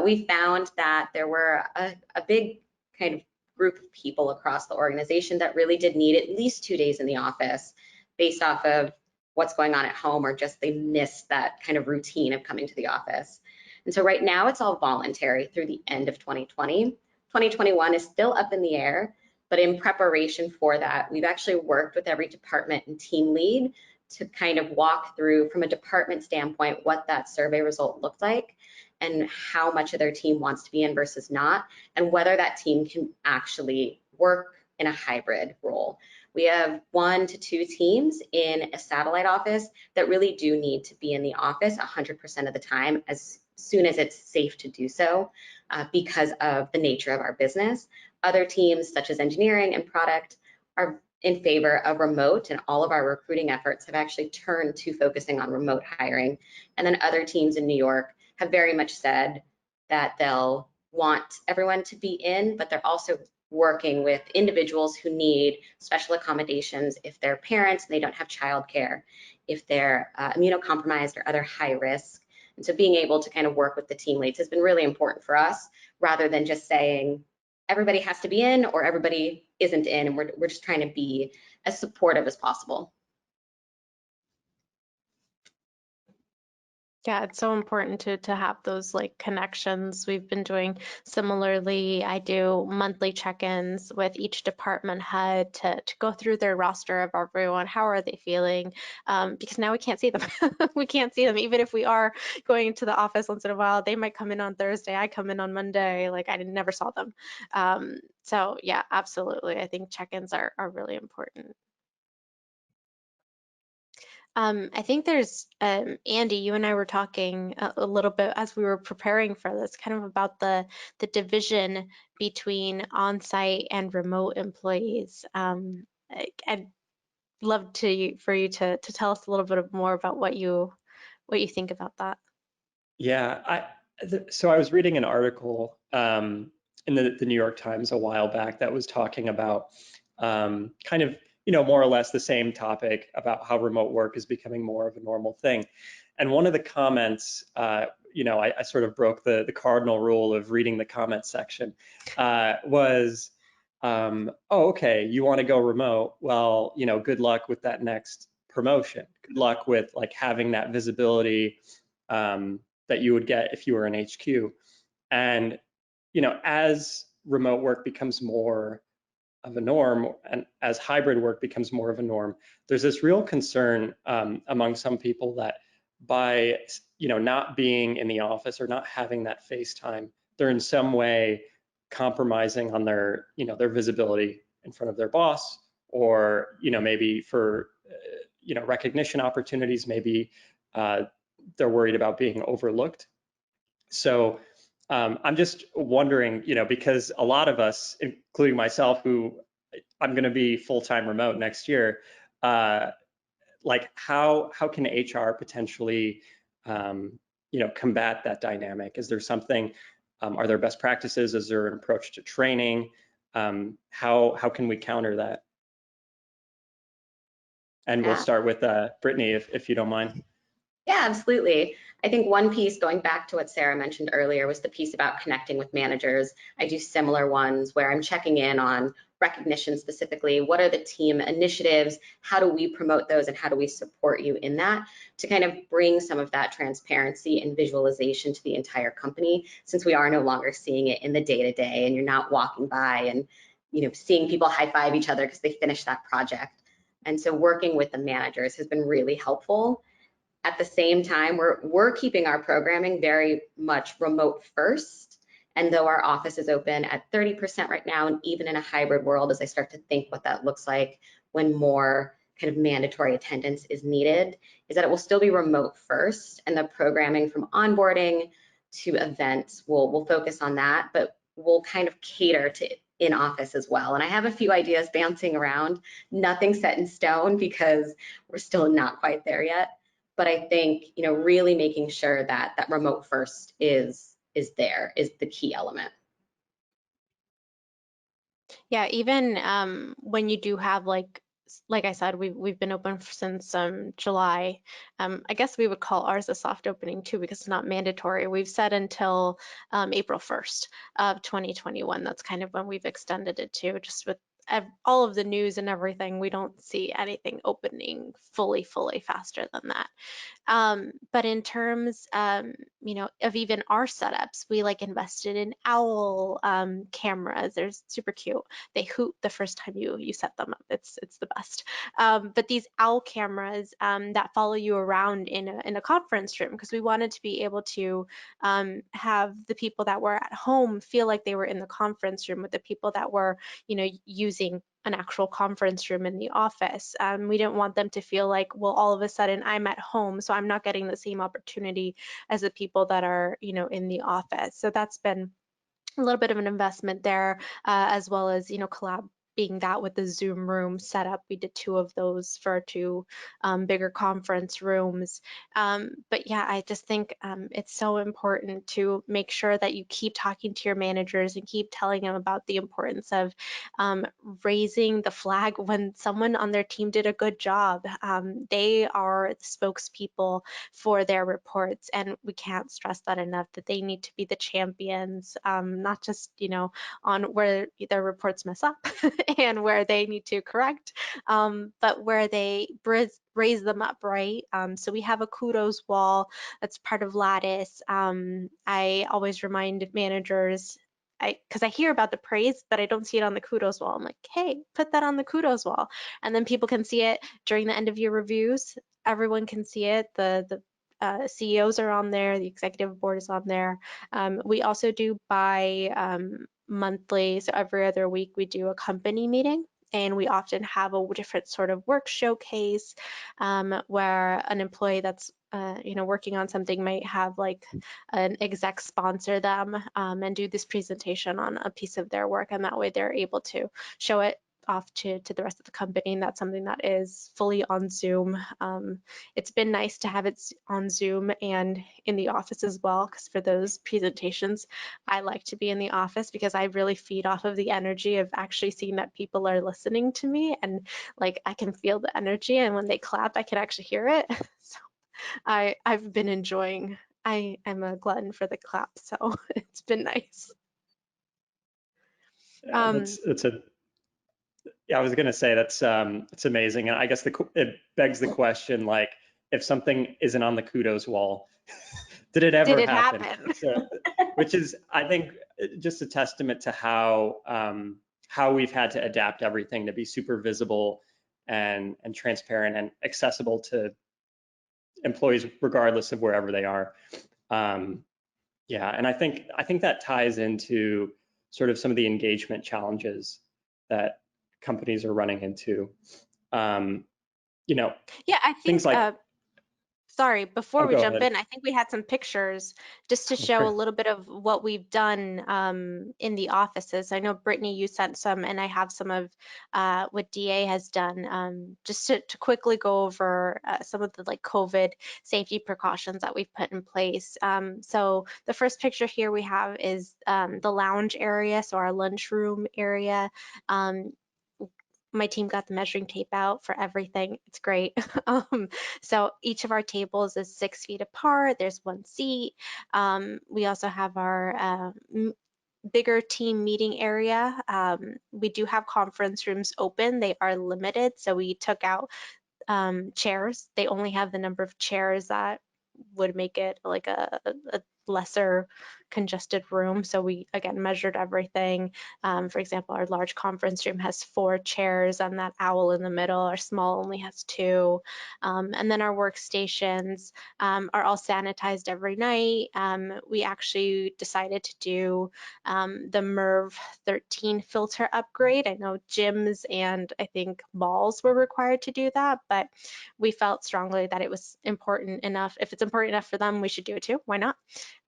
we found that there were a big kind of group of people across the organization that really did need at least 2 days in the office based off of what's going on at home, or just they miss that kind of routine of coming to the office. And so right now it's all voluntary through the end of 2020. 2021 is still up in the air, but in preparation for that, we've actually worked with every department and team lead to kind of walk through from a department standpoint what that survey result looked like and how much of their team wants to be in versus not, and whether that team can actually work in a hybrid role. We have 1 to 2 teams in a satellite office that really do need to be in the office 100% of the time as soon as it's safe to do so because of the nature of our business. Other teams such as engineering and product are in favor of remote, and all of our recruiting efforts have actually turned to focusing on remote hiring. And then other teams in New York have very much said that they'll want everyone to be in, but they're also working with individuals who need special accommodations if they're parents and they don't have childcare, if they're immunocompromised or other high risk. And so being able to kind of work with the team leads has been really important for us, rather than just saying everybody has to be in or everybody isn't in, and we're just trying to be as supportive as possible.
Yeah, it's so important to have those like connections. We've been doing similarly. I do monthly check-ins with each department head to go through their roster of everyone. How are they feeling? Because now we can't see them. We can't see them. Even if we are going to the office once in a while, they might come in on Thursday. I come in on Monday. Like I never saw them. So yeah, absolutely. I think check-ins are really important. I think there's, Andy, you and I were talking a little bit as we were preparing for this, kind of about the division between on-site and remote employees. I'd love for you to tell us a little bit more about what you think about that.
Yeah, so I was reading an article in the New York Times a while back that was talking about kind of, more or less the same topic about how remote work is becoming more of a normal thing. And one of the comments, I sort of broke the cardinal rule of reading the comment section, was, oh, okay, you want to go remote? Well, good luck with that next promotion. Good luck with like having that visibility that you would get if you were in HQ. And, as remote work becomes more of a norm, and as hybrid work becomes more of a norm, there's this real concern among some people that by not being in the office or not having that face time, they're in some way compromising on their their visibility in front of their boss, or maybe for recognition opportunities, maybe they're worried about being overlooked. So I'm just wondering, because a lot of us, including myself, who I'm going to be full-time remote next year, like how can HR potentially, combat that dynamic? Is there something? Are there best practices? Is there an approach to training? How can we counter that? And we'll start with Brittany, if you don't mind.
Yeah, absolutely. I think one piece, going back to what Sarah mentioned earlier, was the piece about connecting with managers. I do similar ones where I'm checking in on recognition specifically? What are the team initiatives? How do we promote those, and how do we support you in that, to kind of bring some of that transparency and visualization to the entire company, since we are no longer seeing it in the day-to-day, and you're not walking by and seeing people high-five each other because they finished that project. And so working with the managers has been really helpful. At the same time, we're keeping our programming very much remote first. And though our office is open at 30% right now, and even in a hybrid world, as I start to think what that looks like when more kind of mandatory attendance is needed, is that it will still be remote first, and the programming from onboarding to events will focus on that, but we'll kind of cater to in office as well. And I have a few ideas bouncing around, nothing set in stone because we're still not quite there yet. But I think, really making sure that that remote first is the key element.
Yeah, even when you do have like I said, we've been open since July. I guess we would call ours a soft opening too, because it's not mandatory. We've said until April 1st of 2021. That's kind of when we've extended it to, just with all of the news and everything. We don't see anything opening fully faster than that. But in terms, of even our setups, we like invested in owl cameras. They're super cute. They hoot the first time you set them up. It's the best. But these owl cameras that follow you around in a conference room, because we wanted to be able to have the people that were at home feel like they were in the conference room with the people that were, using an actual conference room in the office. We didn't want them to feel like, well, all of a sudden I'm at home, so I'm not getting the same opportunity as the people that are, in the office. So that's been a little bit of an investment there, as well as, being that with the Zoom room setup. We did 2 of those for 2 bigger conference rooms. But yeah, I just think it's so important to make sure that you keep talking to your managers and keep telling them about the importance of raising the flag when someone on their team did a good job. They are the spokespeople for their reports, and we can't stress that enough, that they need to be the champions, not just, on where their reports mess up and where they need to correct, but where they raise them up, right? So we have a kudos wall that's part of Lattice. I always remind managers, because I hear about the praise, but I don't see it on the kudos wall. I'm like, hey, put that on the kudos wall. And then people can see it during the end of year reviews. Everyone can see it. The CEOs are on there, the executive board is on there. We also do monthly, so every other week we do a company meeting, and we often have a different sort of work showcase, where an employee that's working on something might have like an exec sponsor them and do this presentation on a piece of their work, and that way they're able to show it off to the rest of the company, and that's something that is fully on Zoom. It's been nice to have it on Zoom and in the office as well, because for those presentations, I like to be in the office because I really feed off of the energy of actually seeing that people are listening to me, and like I can feel the energy, and when they clap, I can actually hear it. So I've been enjoying. I'm a glutton for the clap, so it's been nice.
I was gonna say it's amazing, and I guess it begs the question, like, if something isn't on the kudos wall, did it ever happen? So, which is, I think, just a testament to how we've had to adapt everything to be super visible and transparent and accessible to employees regardless of wherever they are. Yeah, and I think that ties into sort of some of the engagement challenges that companies are running into.
Yeah, I think
things like
sorry, before we
go
jump
ahead.
in, I think we had some pictures just to show
Okay.
a little bit of what we've done in the offices. I know, Brittany, you sent some, and I have some of what DA has done, just to quickly go over some of the like COVID safety precautions that we've put in place. So the first picture here we have is the lounge area, so our lunchroom area. My team got the measuring tape out for everything. It's great. So each of our tables is 6 feet apart. There's one seat. We also have our bigger team meeting area. We do have conference rooms open. They are limited, so we took out chairs. They only have the number of chairs that would make it like a lesser congested room. So we, again, measured everything. For example, our large conference room has 4 chairs and that owl in the middle. Our small only has 2. And then our workstations are all sanitized every night. We actually decided to do the MERV 13 filter upgrade. I know gyms and I think malls were required to do that, but we felt strongly that it was important enough. If it's important enough for them, we should do it too. Why not?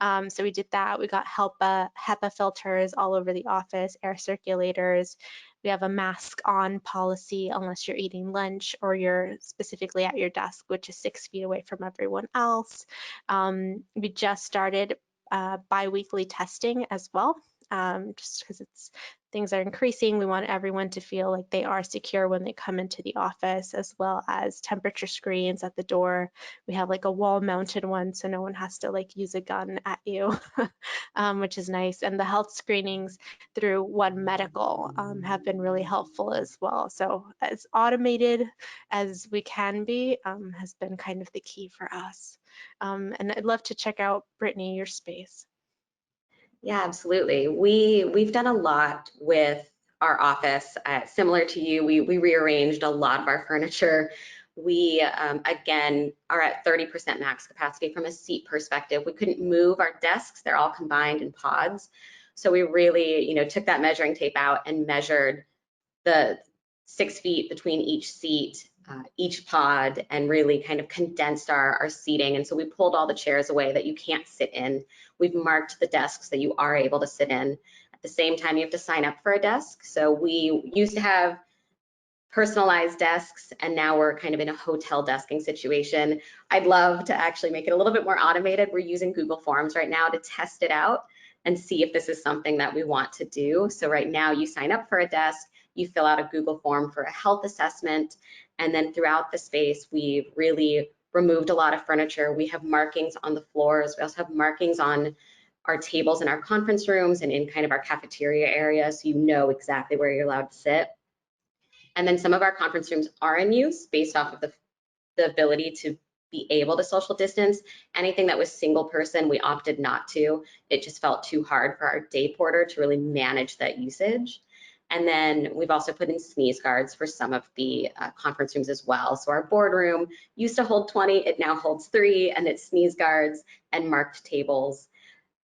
So we did that. We got HEPA filters all over the office, air circulators. We have a mask on policy unless you're eating lunch or you're specifically at your desk, which is 6 feet away from everyone else. We just started bi-weekly testing as well, just because things are increasing. We want everyone to feel like they are secure when they come into the office, as well as temperature screens at the door. We have like a wall mounted one, so no one has to like use a gun at you, which is nice. And the health screenings through One Medical have been really helpful as well. So as automated as we can be has been kind of the key for us. And I'd love to check out, Brittany, your space.
Yeah, absolutely. We've done a lot with our office. Similar to you, we rearranged a lot of our furniture. We, again, are at 30% max capacity from a seat perspective. We couldn't move our desks. They're all combined in pods. So we really, took that measuring tape out and measured the 6 feet between each seat, each pod, and really kind of condensed our seating. And so we pulled all the chairs away that you can't sit in. We've marked the desks that you are able to sit in. At the same time, you have to sign up for a desk. So we used to have personalized desks, and now we're kind of in a hotel desking situation. I'd love to actually make it a little bit more automated. We're using Google Forms right now to test it out and see if this is something that we want to do. So right now you sign up for a desk, you fill out a Google form for a health assessment, and then throughout the space, we've really removed a lot of furniture. We have markings on the floors. We also have markings on our tables in our conference rooms and in kind of our cafeteria area, so you know exactly where you're allowed to sit. And then some of our conference rooms are in use based off of the ability to be able to social distance. Anything that was single person, we opted not to. It just felt too hard for our day porter to really manage that usage. And then we've also put in sneeze guards for some of the conference rooms as well. So our boardroom used to hold 20, it now holds 3, and it's sneeze guards and marked tables.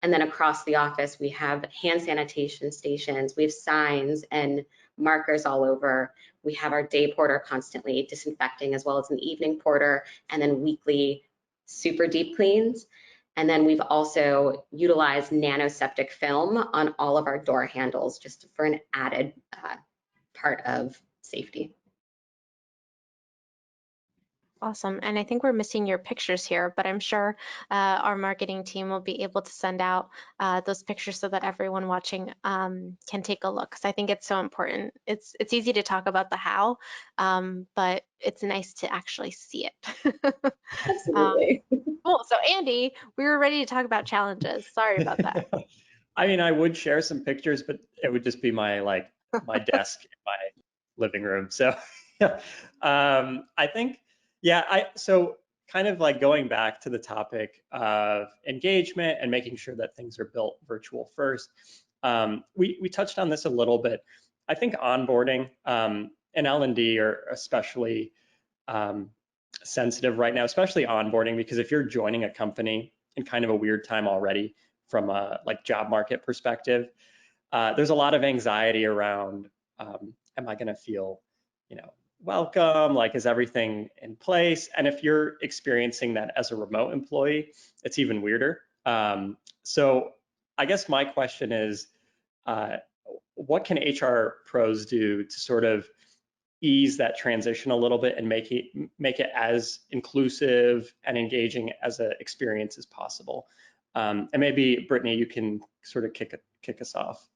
And then across the office, we have hand sanitation stations, we have signs and markers all over. We have our day porter constantly disinfecting, as well as an evening porter, and then weekly super deep cleans. And then we've also utilized nanoseptic film on all of our door handles, just for an added part of safety.
Awesome. And I think we're missing your pictures here, but I'm sure our marketing team will be able to send out those pictures so that everyone watching can take a look. Because I think it's so important. It's easy to talk about the how, but it's nice to actually see it.
Absolutely.
Cool. So Andy, we were ready to talk about challenges. Sorry about that.
I mean, I would share some pictures, but it would just be my desk in my living room. So I think, so kind of like going back to the topic of engagement and making sure that things are built virtual first. We touched on this a little bit. I think onboarding and L&D are especially sensitive right now, especially onboarding, because if you're joining a company in kind of a weird time already from a job market perspective, there's a lot of anxiety around, am I going to feel, welcome? Like, is everything in place? And if you're experiencing that as a remote employee, it's even weirder. So I guess my question is, what can HR pros do to sort of ease that transition a little bit and make it as inclusive and engaging as an experience as possible? And maybe Brittany, you can sort of kick us off.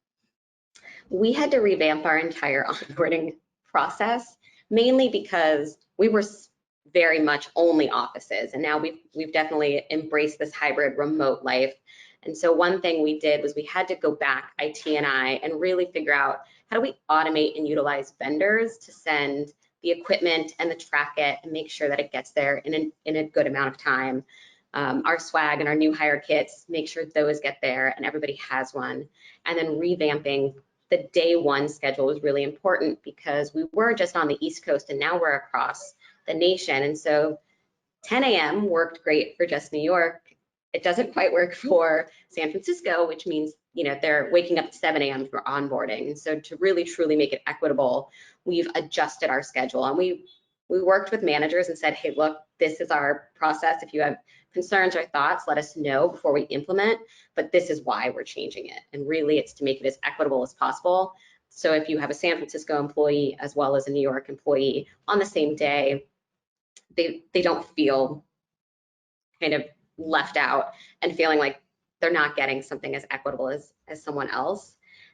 We had to revamp our entire onboarding process, mainly because we were very much only offices, and now we've definitely embraced this hybrid remote life. And so one thing we did was we had to go back, IT and I, and really figure out how do we automate and utilize vendors to send the equipment and the track it and make sure that it gets there in a good amount of time. Our swag and our new hire kits, make sure those get there and everybody has one. And then revamping the day one schedule was really important because we were just on the East Coast and now we're across the nation. And so 10 a.m. worked great for just New York. It doesn't quite work for San Francisco, which means, you know, they're waking up at 7 a.m. for onboarding. And so to really truly make it equitable, we've adjusted our schedule, and we worked with managers and said, hey, look, this is our process. If you have concerns or thoughts, let us know before we implement, but this is why we're changing it. And really it's to make it as equitable as possible. So if you have a San Francisco employee as well as a New York employee on the same day, they don't feel kind of left out and feeling like they're not getting something as equitable as someone else,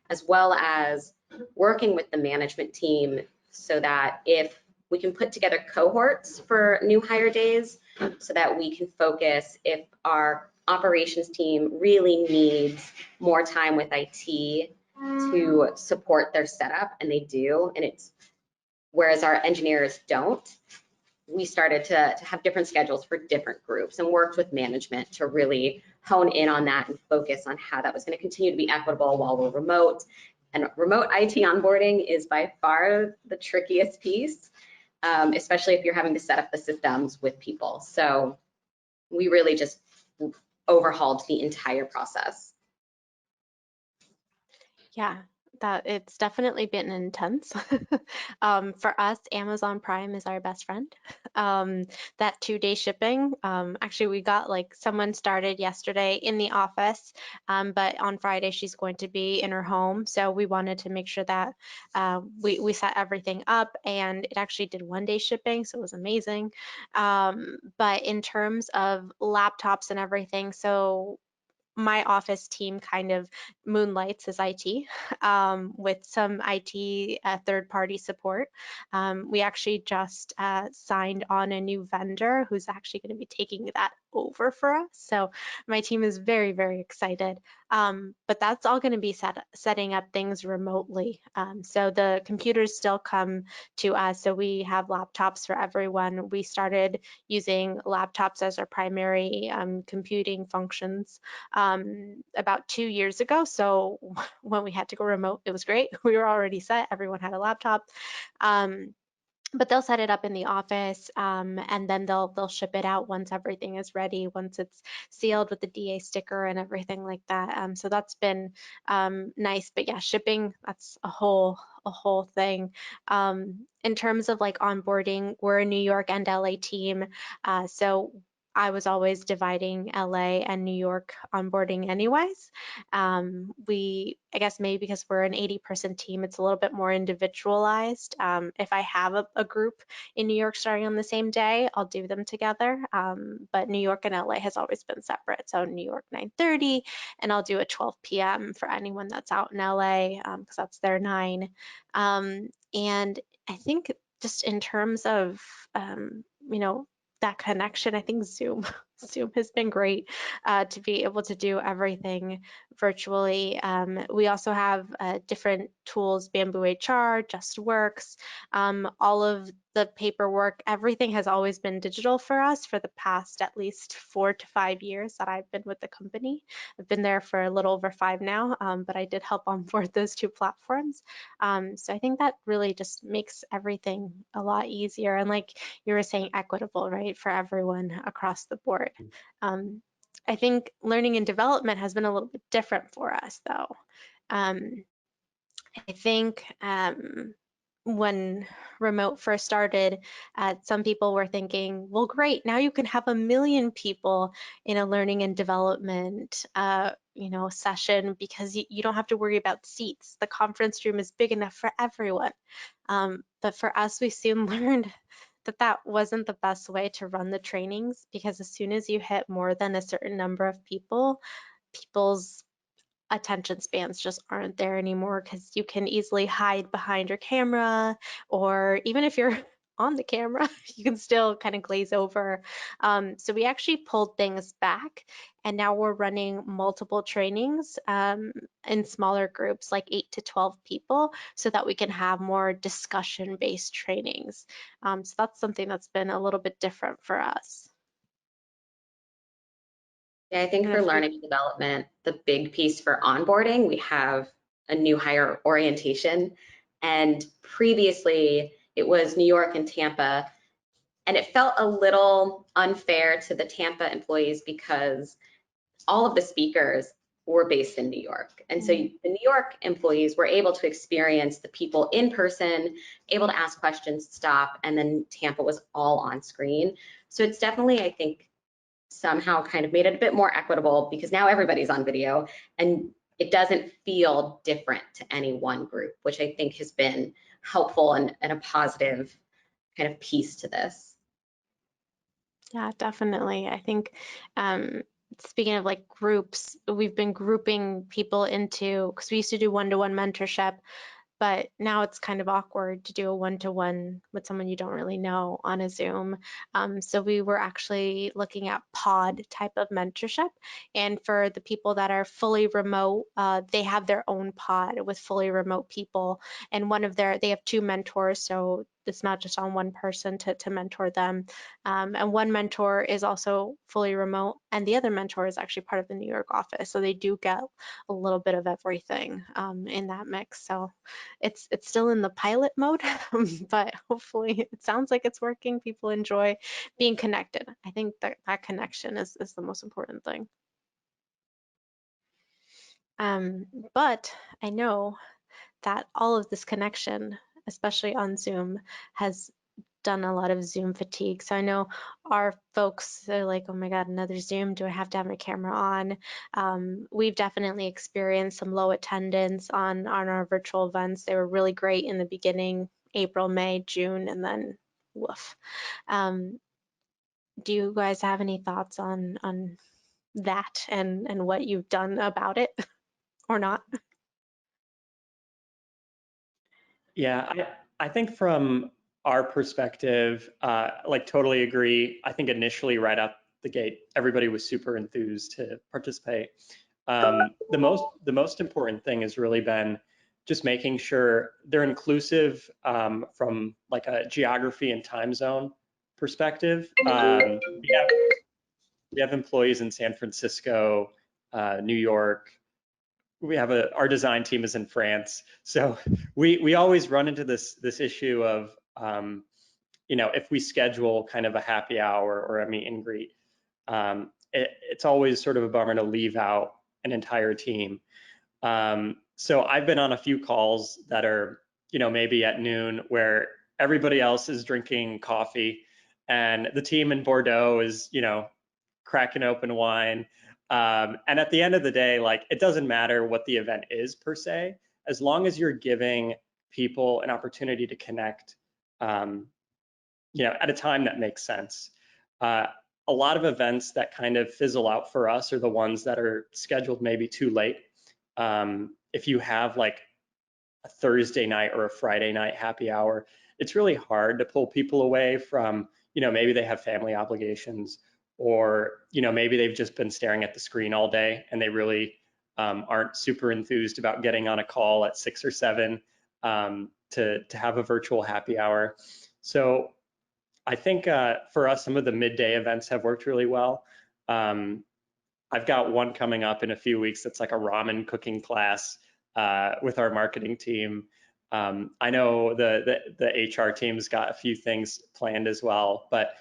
as well as working with the management team so that if we can put together cohorts for new hire days so that we can focus if our operations team really needs more time with IT to support their setup, and they do, and it's whereas our engineers don't. We started to have different schedules for different groups and worked with management to really hone in on that and focus on how that was going to continue to be equitable while we're remote. And remote IT onboarding is by far the trickiest piece, especially if you're having to set up the systems with people. So we really just overhauled the entire process.
Yeah, that it's definitely been intense. For us, Amazon Prime is our best friend. That 2-day shipping, actually we got like someone started yesterday in the office, but on Friday she's going to be in her home. So we wanted to make sure that we set everything up, and it actually did 1-day shipping, so it was amazing. But in terms of laptops and everything, so my office team kind of moonlights as IT with some IT third-party support. We actually just signed on a new vendor who's actually going to be taking that over for us. So my team is very, very excited. But that's all going to be setting up things remotely. So the computers still come to us. So we have laptops for everyone. We started using laptops as our primary computing functions about 2 years ago. So when we had to go remote, it was great. We were already set. Everyone had a laptop. But they'll set it up in the office, and then they'll ship it out once everything is ready, once it's sealed with the DA sticker and everything like that. So that's been nice. But yeah, shipping, that's a whole thing. In terms of like onboarding, we're a New York and LA team, so I was always dividing LA and New York onboarding anyways. I guess maybe because we're an 80-person team, it's a little bit more individualized. If I have a group in New York starting on the same day, I'll do them together. But New York and LA has always been separate. So New York 9:30, and I'll do a 12 p.m. for anyone that's out in LA, because that's their 9. And I think just in terms of, you know, that connection, I think Zoom has been great to be able to do everything virtually. We also have different tools, Bamboo HR, JustWorks, all of the paperwork, everything has always been digital for us for the past at least 4 to 5 years that I've been with the company. I've been there for a little over 5 now, but I did help onboard those 2 platforms. So I think that really just makes everything a lot easier. And like you were saying, equitable, right, for everyone across the board. I think learning and development has been a little bit different for us, though. I think when remote first started, some people were thinking, well, great, now you can have 1 million people in a learning and development session because you don't have to worry about seats. The conference room is big enough for everyone. But for us, we soon learned that wasn't the best way to run the trainings, because as soon as you hit more than a certain number of people, people's attention spans just aren't there anymore, because you can easily hide behind your camera, or even if you're on the camera. You can still kind of glaze over. So we actually pulled things back, and now we're running multiple trainings in smaller groups, like 8 to 12 people, so that we can have more discussion-based trainings. So that's something that's been a little bit different for us.
Yeah, I think for learning and development, the big piece for onboarding, we have a new hire orientation. And previously it was New York and Tampa. And it felt a little unfair to the Tampa employees because all of the speakers were based in New York. And so the New York employees were able to experience the people in person, able to ask questions, stop, and then Tampa was all on screen. So it's definitely, I think, somehow kind of made it a bit more equitable because now everybody's on video and it doesn't feel different to any one group, which I think has been helpful and a positive kind of piece to this.
Yeah, definitely. I think speaking of like groups, we've been grouping people into, because we used to do one-to-one mentorship, but now it's kind of awkward to do a one-to-one with someone you don't really know on a Zoom. So we were actually looking at pod type of mentorship. And for the people that are fully remote, they have their own pod with fully remote people. And they have 2 mentors, so it's not just on one person to mentor them. And one mentor is also fully remote, and the other mentor is actually part of the New York office. So they do get a little bit of everything in that mix. So it's still in the pilot mode, but hopefully it sounds like it's working. People enjoy being connected. I think that connection is the most important thing. But I know that all of this connection, especially on Zoom, has done a lot of Zoom fatigue. So I know our folks are like, oh my God, another Zoom. Do I have to have my camera on? We've definitely experienced some low attendance on our virtual events. They were really great in the beginning, April, May, June, and then woof. Do you guys have any thoughts on that and what you've done about it or not?
Yeah, I think from our perspective, like totally agree. I think initially right out the gate, everybody was super enthused to participate. The most important thing has really been just making sure they're inclusive from like a geography and time zone perspective. We have employees in San Francisco, New York. We have our design team is in France, so we always run into this issue of if we schedule kind of a happy hour or a meet and greet, it's always sort of a bummer to leave out an entire team. So I've been on a few calls that are maybe at noon where everybody else is drinking coffee and the team in Bordeaux is cracking open wine. And at the end of the day, like it doesn't matter what the event is per se, as long as you're giving people an opportunity to connect, at a time that makes sense. A lot of events that kind of fizzle out for us are the ones that are scheduled maybe too late. If you have like a Thursday night or a Friday night happy hour, it's really hard to pull people away from, maybe they have family obligations, or maybe they've just been staring at the screen all day and they really aren't super enthused about getting on a call at 6 or 7 to have a virtual happy hour. So I think for us, some of the midday events have worked really well. I've got one coming up in a few weeks that's like a ramen cooking class with our marketing team. I know the HR team's got a few things planned as well, but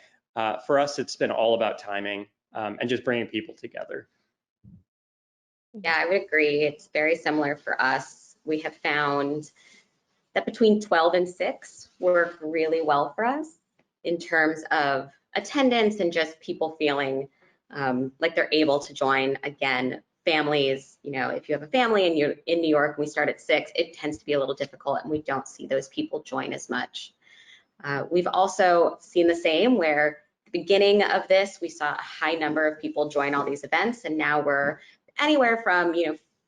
for us, it's been all about timing and just bringing people together.
Yeah, I would agree. It's very similar for us. We have found that between 12 and 6 work really well for us in terms of attendance and just people feeling like they're able to join. Again, families, if you have a family and you're in New York and we start at 6, it tends to be a little difficult and we don't see those people join as much. We've also seen the same where at the beginning of this, we saw a high number of people join all these events, and now we're anywhere from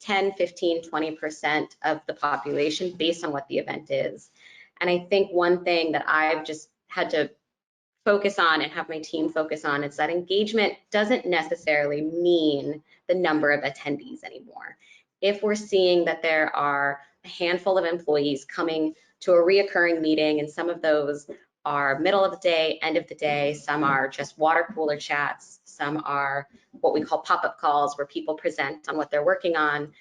10, 15, 20% of the population based on what the event is. And I think one thing that I've just had to focus on and have my team focus on is that engagement doesn't necessarily mean the number of attendees anymore. If we're seeing that there are a handful of employees coming to a reoccurring meeting, and some of those are middle of the day, end of the day, some are just water cooler chats, some are what we call pop-up calls where people present on what they're working on.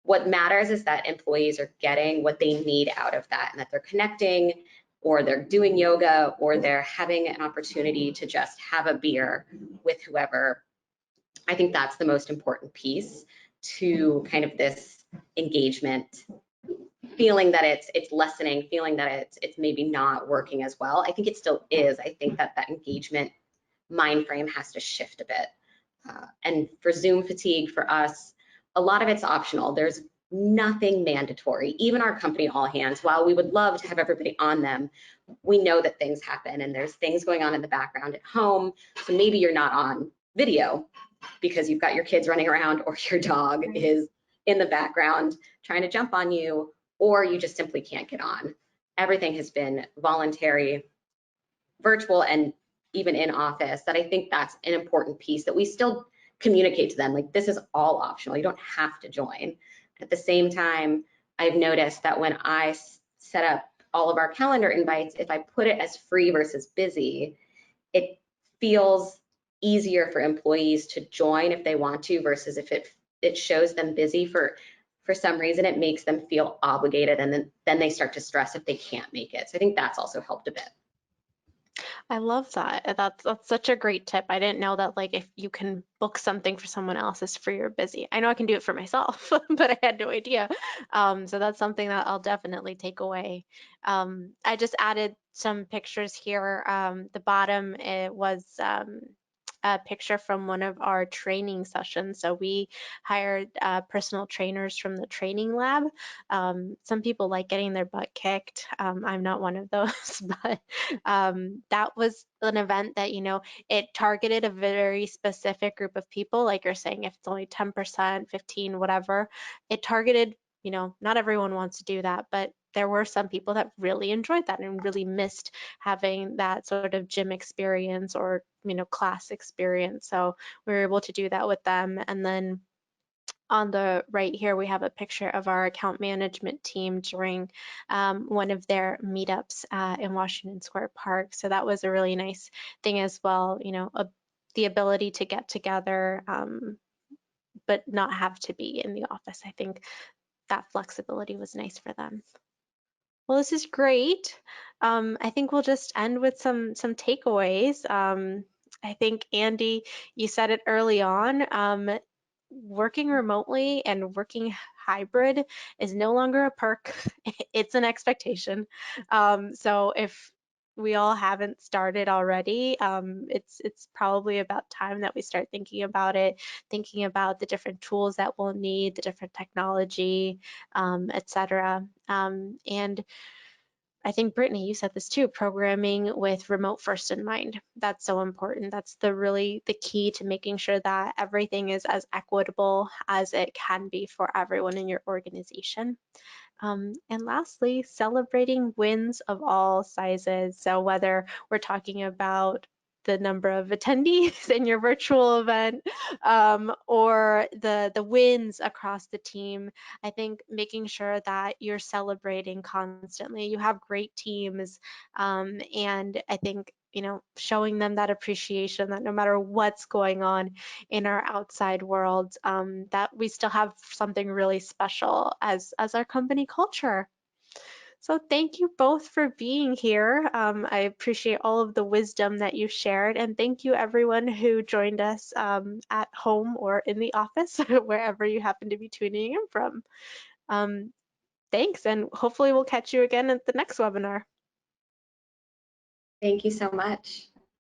What matters is that employees are getting what they need out of that, and that they're connecting, or they're doing yoga, or they're having an opportunity to just have a beer with whoever. I think that's the most important piece to kind of this engagement, feeling that it's lessening, feeling that it's maybe not working as well. I think it still is. I think that that engagement mind frame has to shift a bit. And for Zoom fatigue, for us, a lot of it's optional. There's nothing mandatory. Even our company all hands, while we would love to have everybody on them, we know that things happen and there's things going on in the background at home. So maybe you're not on video because you've got your kids running around, or your dog is in the background trying to jump on you, or you just simply can't get on. Everything has been voluntary, virtual, and even in office. That I think that's an important piece that we still communicate to them, like, this is all optional, you don't have to join. At the same time, I've noticed that when I set up all of our calendar invites, if I put it as free versus busy, it feels easier for employees to join if they want to, versus if it shows them busy for some reason, it makes them feel obligated, and then they start to stress if they can't make it. So I think that's also helped a bit.
I love that. That's such a great tip. I didn't know that, like, if you can book something for someone else as free or busy. I know I can do it for myself, but I had no idea. So that's something that I'll definitely take away. I just added some pictures here. The bottom, it was a picture from one of our training sessions. So we hired personal trainers from the training lab. Some people like getting their butt kicked. I'm not one of those, but that was an event that, you know, it targeted a very specific group of people. Like you're saying, if it's only 10%, 15, whatever, it targeted, you know, not everyone wants to do that, but there were some people that really enjoyed that and really missed having that sort of gym experience or, you know, class experience. So we were able to do that with them. And then on the right here, we have a picture of our account management team during one of their meetups in Washington Square Park. So that was a really nice thing as well, you know, the ability to get together, but not have to be in the office. I think that flexibility was nice for them. Well, this is great. I think we'll just end with some takeaways. I think, Andy, you said it early on. Working remotely and working hybrid is no longer a perk. It's an expectation. So if we all haven't started already, it's probably about time that we start thinking about it, thinking about the different tools that we'll need, the different technology, etc. And I think, Brittany, you said this too, programming with remote first in mind. That's so important. That's the key to making sure that everything is as equitable as it can be for everyone in your organization. And lastly, celebrating wins of all sizes. So whether we're talking about the number of attendees in your virtual event, or the wins across the team, I think making sure that you're celebrating constantly. You have great teams, and I think, you know, showing them that appreciation, that no matter what's going on in our outside world, that we still have something really special as our company culture. So thank you both for being here. I appreciate all of the wisdom that you shared, and thank you everyone who joined us at home or in the office, wherever you happen to be tuning in from. Thanks, and hopefully we'll catch you again at the next webinar.
Thank you so much.